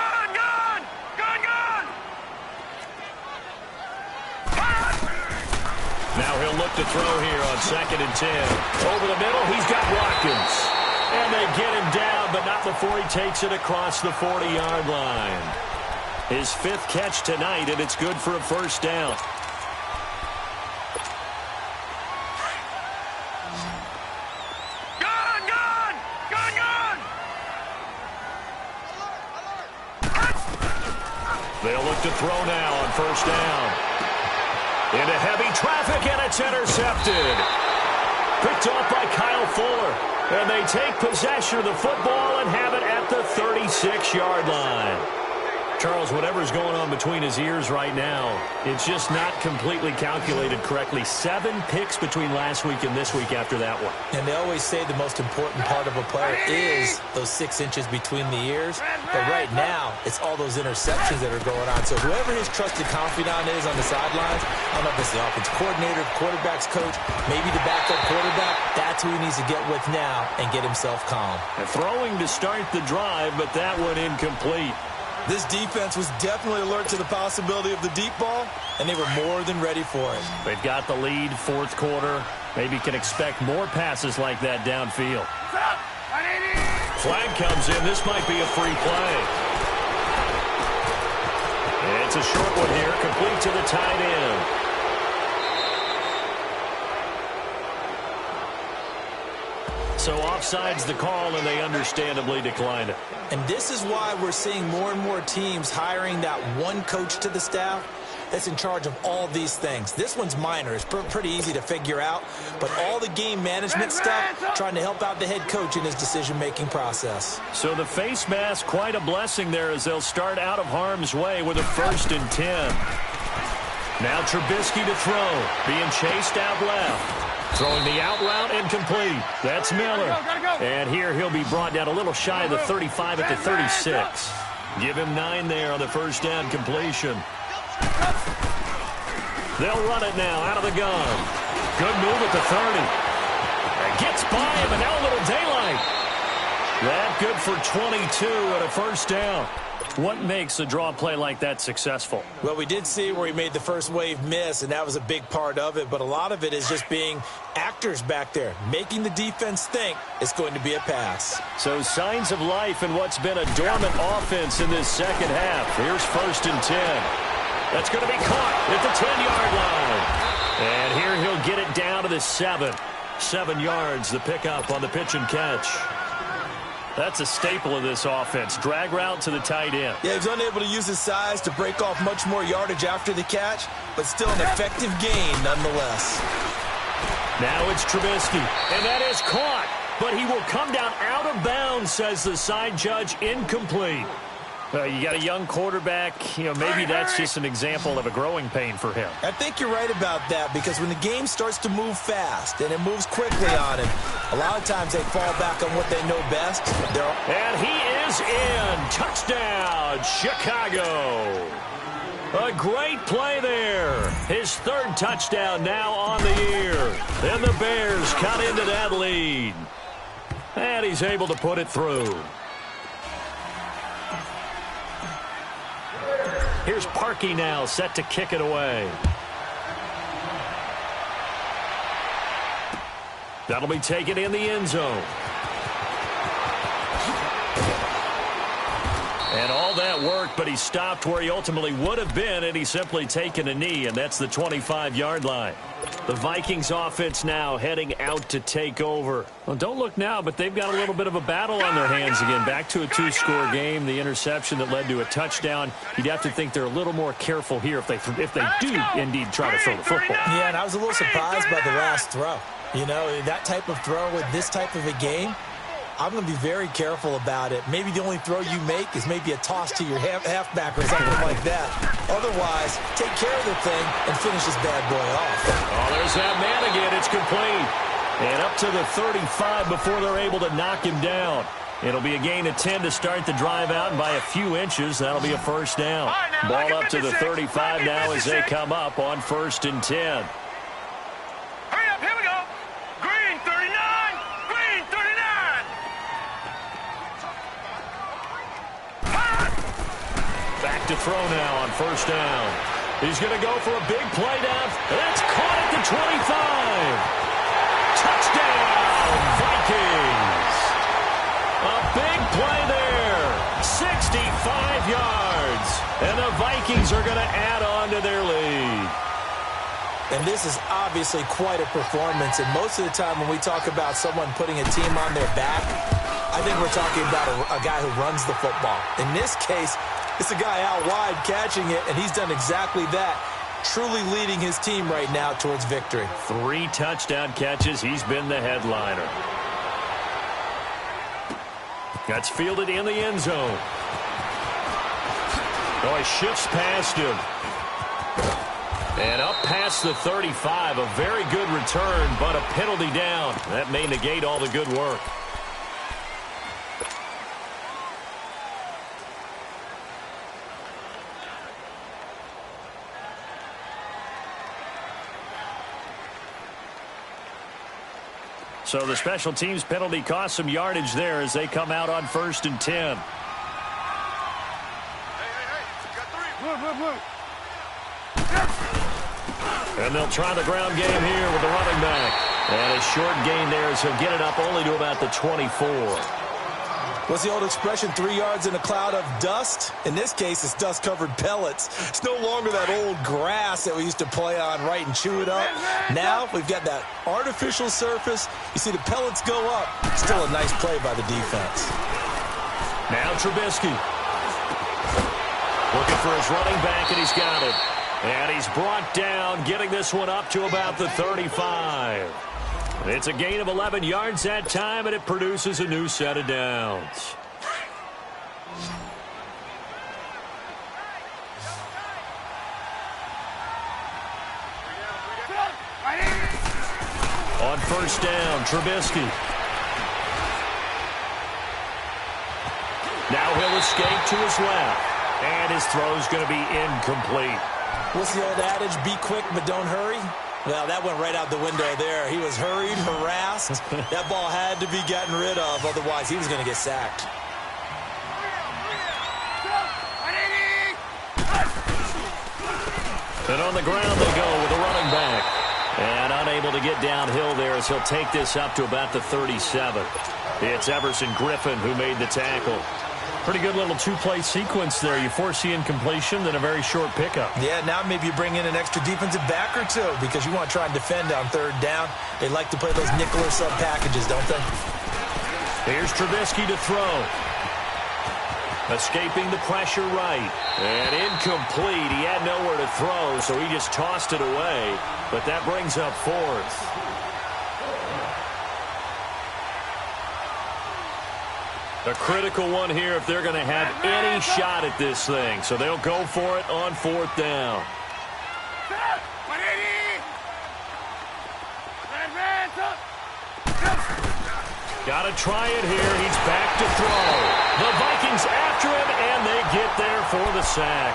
Now he'll look to throw here on 2nd and 10. Over the middle, he's got Watkins. And they get him down, but not before he takes it across the 40-yard line. His 5th catch tonight, and it's good for a first down. They'll look to throw now on 1st down. Into heavy traffic, and it's intercepted. Picked off by Kyle Fuller. And they take possession of the football and have it at the 36-yard line. Charles, whatever's going on between his ears right now, it's just not completely calculated correctly. 7 picks between last week and this week after that one. And they always say the most important part of a player is those 6 inches between the ears. But right now, it's all those interceptions that are going on. So whoever his trusted confidant is on the sidelines, I don't know if it's the offensive coordinator, quarterback's coach, maybe the backup quarterback, that's who he needs to get with now and get himself calm. And throwing to start the drive, but that one incomplete. This defense was definitely alert to the possibility of the deep ball, and they were more than ready for it. They've got the lead, 4th quarter. Maybe can expect more passes like that downfield. Flag comes in. This might be a free play. It's a short one here, complete to the tight end. So offside's the call, and they understandably declined it. And this is why we're seeing more and more teams hiring that one coach to the staff that's in charge of all these things. This one's minor. It's pretty easy to figure out. But all the game management stuff, trying to help out the head coach in his decision-making process. So the face mask, quite a blessing there as they'll start out of harm's way with a 1st and 10. Now Trubisky to throw, being chased out left. Throwing the out route, incomplete. That's Miller. And here he'll be brought down a little shy of the 35 at the 36. Give him 9 there on the 1st down completion. They'll run it now out of the gun. Good move at the 30. And gets by him, and now a little daylight. That good for 22 and a 1st down. What makes a draw play like that successful? Well, we did see where he made the first wave miss, and that was a big part of it. But a lot of it is just being actors back there, making the defense think it's going to be a pass. So signs of life in what's been a dormant offense in this 2nd half. Here's 1st and 10. That's going to be caught at the 10-yard line. And here he'll get it down to the 7. 7 yards, the pickup on the pitch and catch. That's a staple of this offense. Drag route to the tight end. Yeah, he's unable to use his size to break off much more yardage after the catch, but still an effective gain nonetheless. Now it's Trubisky, and that is caught. But he will come down out of bounds, says the side judge, incomplete. You got a young quarterback, maybe that's just an example of a growing pain for him. I think you're right about that, because when the game starts to move fast and it moves quickly on him, a lot of times they fall back on what they know best. And he is in. Touchdown, Chicago. A great play there. His 3rd touchdown now on the year. And the Bears cut into that lead. And he's able to put it through. Here's Parkey now, set to kick it away. That'll be taken in the end zone. And all that worked, but he stopped where he ultimately would have been, and he's simply taken a knee, and that's the 25-yard line. The Vikings offense now heading out to take over. Well, don't look now, but they've got a little bit of a battle on their hands again. Back to a 2-score game. The interception that led to a touchdown. You'd have to think they're a little more careful here if they do indeed try to throw the football. Yeah, and I was a little surprised by the last throw. That type of throw with this type of a game, I'm going to be very careful about it. Maybe the only throw you make is maybe a toss to your halfback or something like that. Otherwise, take care of the thing and finish this bad boy off. Oh, there's that man again. It's complete. And up to the 35 before they're able to knock him down. It'll be a gain of 10 to start the drive out, and by a few inches, that'll be a 1st down. Ball up to the 35 now as they come up on 1st and 10. Hurry up, here we go. Green 39, green 39. Back to throw now on 1st down. He's going to go for a big play down. That's caught at the 25. Touchdown, Vikings. A big play there. 65 yards. And the Vikings are going to add on to their lead. And this is obviously quite a performance. And most of the time when we talk about someone putting a team on their back, I think we're talking about a guy who runs the football. In this case, it's a guy out wide catching it, and he's done exactly that, truly leading his team right now towards victory. 3 touchdown catches. He's been the headliner. That's fielded in the end zone. Oh, he shifts past him. And up past the 35, a very good return, but a penalty down. That may negate all the good work. So the special teams penalty cost some yardage there as they come out on 1st and 10. And they'll try the ground game here with the running back. And a short gain there as he'll get it up only to about the 24. What's the old expression, 3 yards in a cloud of dust? In this case, it's dust-covered pellets. It's no longer that old grass that we used to play on, right, and chew it up. Now we've got that artificial surface. You see the pellets go up. Still a nice play by the defense. Now Trubisky. Looking for his running back, and he's got it. And he's brought down, getting this one up to about the 35. It's a gain of 11 yards that time, and it produces a new set of downs. On 1st down, Trubisky. Now he'll escape to his left. And his throw's going to be incomplete. What's the old adage, be quick but don't hurry? Well, that went right out the window there. He was hurried, harassed. That ball had to be gotten rid of, otherwise he was going to get sacked. And on the ground they go with a running back. And unable to get downhill there as he'll take this up to about the 37. It's Everson Griffin who made the tackle. Pretty good little 2-play sequence there. You force the incompletion, then a very short pickup. Yeah, now maybe you bring in an extra defensive back or two because you want to try and defend on 3rd down. They like to play those nickel or sub packages, don't they? Here's Trubisky to throw. Escaping the pressure right. And incomplete. He had nowhere to throw, so he just tossed it away. But that brings up 4th. A critical one here if they're going to have any shot at this thing. So they'll go for it on 4th down. Got to try it here. He's back to throw. The Vikings after him, and they get there for the sack.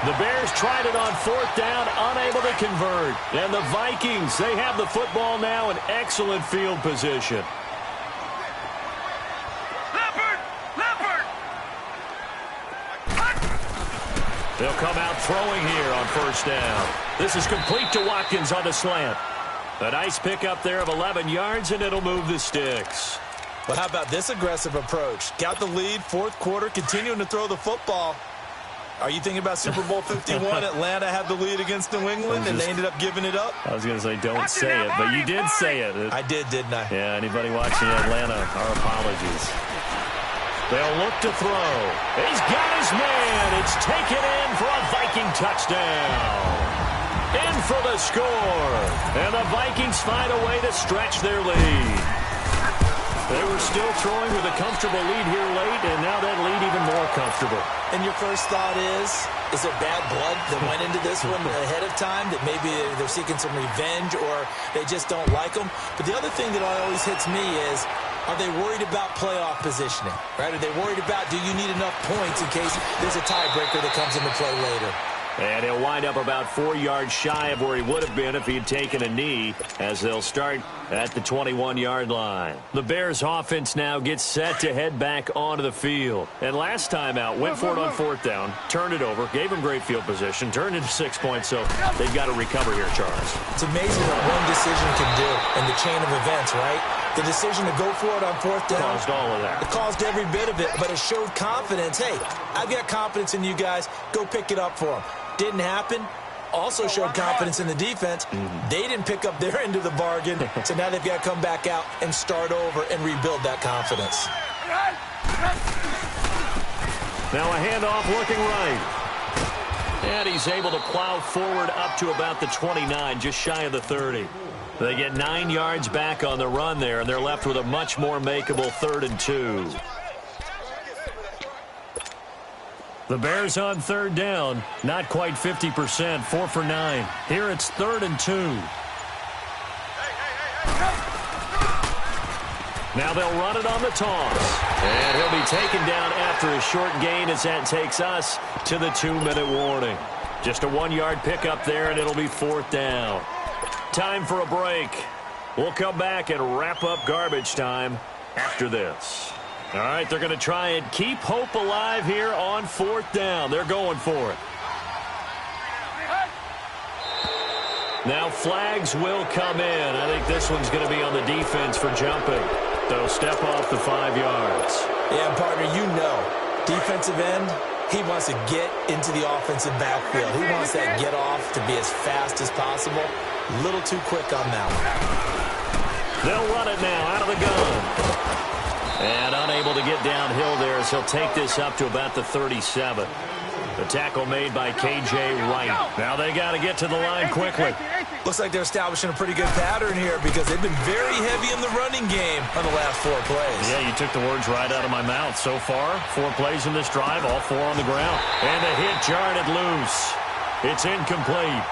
The Bears tried it on 4th down, unable to convert. And the Vikings, they have the football now in excellent field position. They'll come out throwing here on 1st down. This is complete to Watkins on the slant. A nice pickup there of 11 yards, and it'll move the sticks. Well, how about this aggressive approach? Got the lead, 4th quarter, continuing to throw the football. Are you thinking about Super Bowl 51? Atlanta had the lead against New England, and they ended up giving it up? I was going to say don't say it, but you did say it. I did, didn't I? Yeah, anybody watching Atlanta, our apologies. They'll look to throw. He's got his man. It's taken in for a Viking touchdown. In for the score. And the Vikings find a way to stretch their lead. They were still throwing with a comfortable lead here late, and now that lead even more comfortable. And your first thought is there bad blood that went into this one ahead of time, that maybe they're seeking some revenge or they just don't like them? But the other thing that always hits me is, are they worried about playoff positioning? Right? Are they worried about, do you need enough points in case there's a tiebreaker that comes into play later? And he'll wind up about 4 yards shy of where he would have been if he had taken a knee, as they'll start at the 21-yard line. The Bears offense now gets set to head back onto the field. And last time out, went for it on 4th down, turned it over, gave him great field position, turned into 6 points, so they've got to recover here, Charles. It's amazing what one decision can do in the chain of events, right? The decision to go for it on 4th down. Caused all of that. It caused every bit of it, but it showed confidence. Hey, I've got confidence in you guys. Go pick it up for them. Didn't happen. Also showed confidence in the defense. They didn't pick up their end of the bargain, so now they've got to come back out and start over and rebuild that confidence. Now a handoff looking right. And he's able to plow forward up to about the 29, just shy of the 30. They get 9 yards back on the run there, and they're left with a much more makeable 3rd and 2. The Bears on 3rd down, not quite 50%, 4 for 9. Here it's 3rd and 2. Now they'll run it on the toss. And he'll be taken down after a short gain as that takes us to the 2-minute warning. Just a 1-yard pickup there, and it'll be 4th down. Time for a break. We'll come back and wrap up garbage time after this. All right, they're going to try and keep hope alive here on 4th down. They're going for it. Now flags will come in. I think this one's going to be on the defense for jumping. So step off the 5 yards. Yeah, partner, you know, defensive end, he wants to get into the offensive backfield. He wants that get off to be as fast as possible. A little too quick on that one. They'll run it now out of the gun. And unable to get downhill there, so he'll take this up to about the 37. The tackle made by K.J. Wright. Now they got to get to the line quickly. Looks like they're establishing a pretty good pattern here because they've been very heavy in the running game on the last 4 plays. Yeah, you took the words right out of my mouth. So far, 4 plays in this drive, all 4 on the ground. And the hit jarred it loose. It's incomplete.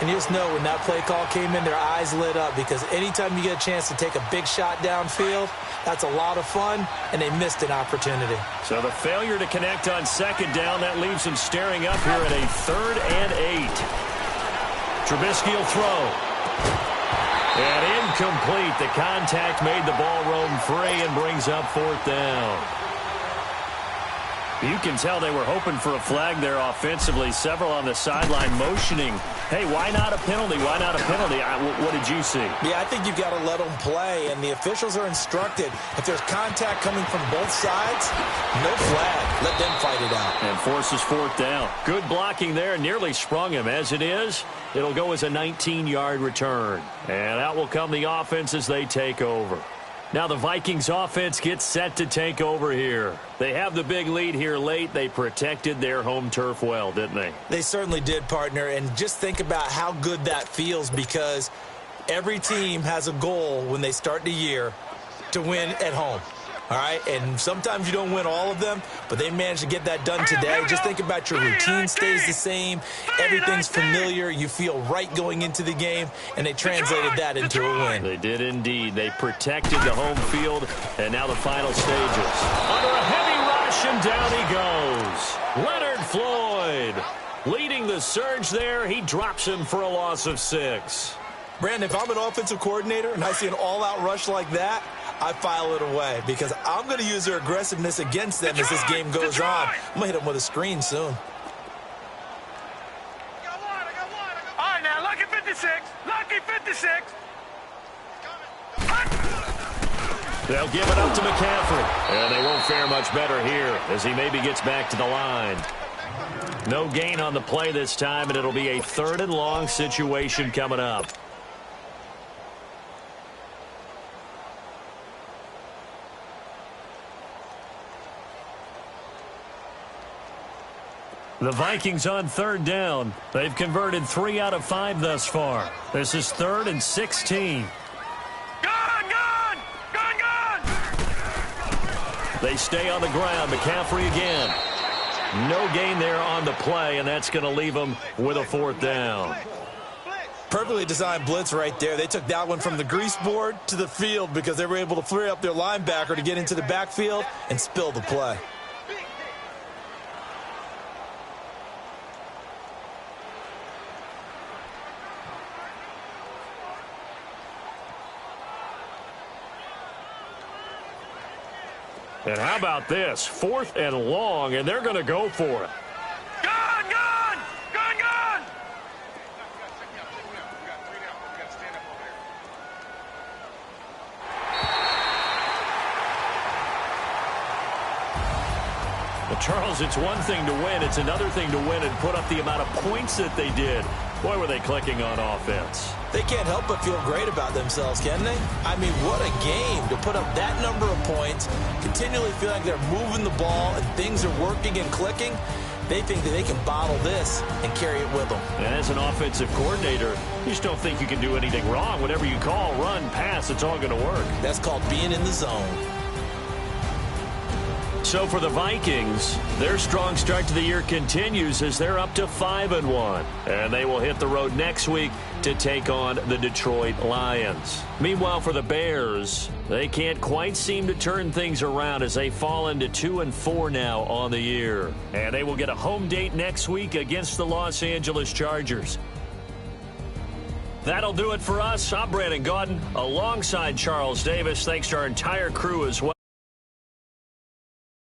And you just know when that play call came in, their eyes lit up because anytime you get a chance to take a big shot downfield, that's a lot of fun, and they missed an opportunity. So the failure to connect on 2nd down, that leaves them staring up here at a 3rd and 8. Trubisky will throw. And incomplete. The contact made the ball roam free and brings up 4th down. You can tell they were hoping for a flag there offensively. Several on the sideline motioning. Hey, why not a penalty? Why not a penalty? What did you see? Yeah, I think you've got to let them play, and the officials are instructed. If there's contact coming from both sides, no flag. Let them fight it out. And forces 4th down. Good blocking there. Nearly sprung him. As it is, it'll go as a 19-yard return. And out will come the offense as they take over. Now the Vikings offense gets set to take over here. They have the big lead here late. They protected their home turf well, didn't they? They certainly did, partner. And just think about how good that feels because every team has a goal when they start the year to win at home. All right, and sometimes you don't win all of them, but they managed to get that done today. Just think about your routine stays the same. Everything's familiar. You feel right going into the game, and they translated that into a win. They did indeed. They protected the home field, and now the final stages. Under a heavy rush, and down he goes. Leonard Floyd leading the surge there. He drops him for a loss of 6. Brandon, if I'm an offensive coordinator and I see an all-out rush like that, I file it away because I'm going to use their aggressiveness against them as this game goes on. I'm going to hit them with a screen soon. All right, now, lucky 56. Lucky 56. They'll give it up to McCaffrey. And they won't fare much better here as he maybe gets back to the line. No gain on the play this time, and it'll be a 3rd and long situation coming up. The Vikings on 3rd down. They've converted 3 out of 5 thus far. This is 3rd and 16. Gun! They stay on the ground. McCaffrey again. No gain there on the play, and that's going to leave them with a 4th down. Perfectly designed blitz right there. They took that one from the grease board to the field because they were able to flare up their linebacker to get into the backfield and spill the play. And how about this? 4th and long, and they're going to go for it. Gun, gun! Gun, gun! Well, Charles, it's one thing to win. It's another thing to win and put up the amount of points that they did. Boy, were they clicking on offense. They can't help but feel great about themselves, can they? I mean, what a game to put up that number of points, continually feel like they're moving the ball and things are working and clicking. They think that they can bottle this and carry it with them. And as an offensive coordinator, you just don't think you can do anything wrong. Whatever you call, run, pass, it's all going to work. That's called being in the zone. So for the Vikings, their strong start to the year continues as they're up to 5-1. And they will hit the road next week to take on the Detroit Lions. Meanwhile, for the Bears, they can't quite seem to turn things around as they fall into 2-4 now on the year. And they will get a home date next week against the Los Angeles Chargers. That'll do it for us. I'm Brandon Gaudin alongside Charles Davis. Thanks to our entire crew as well.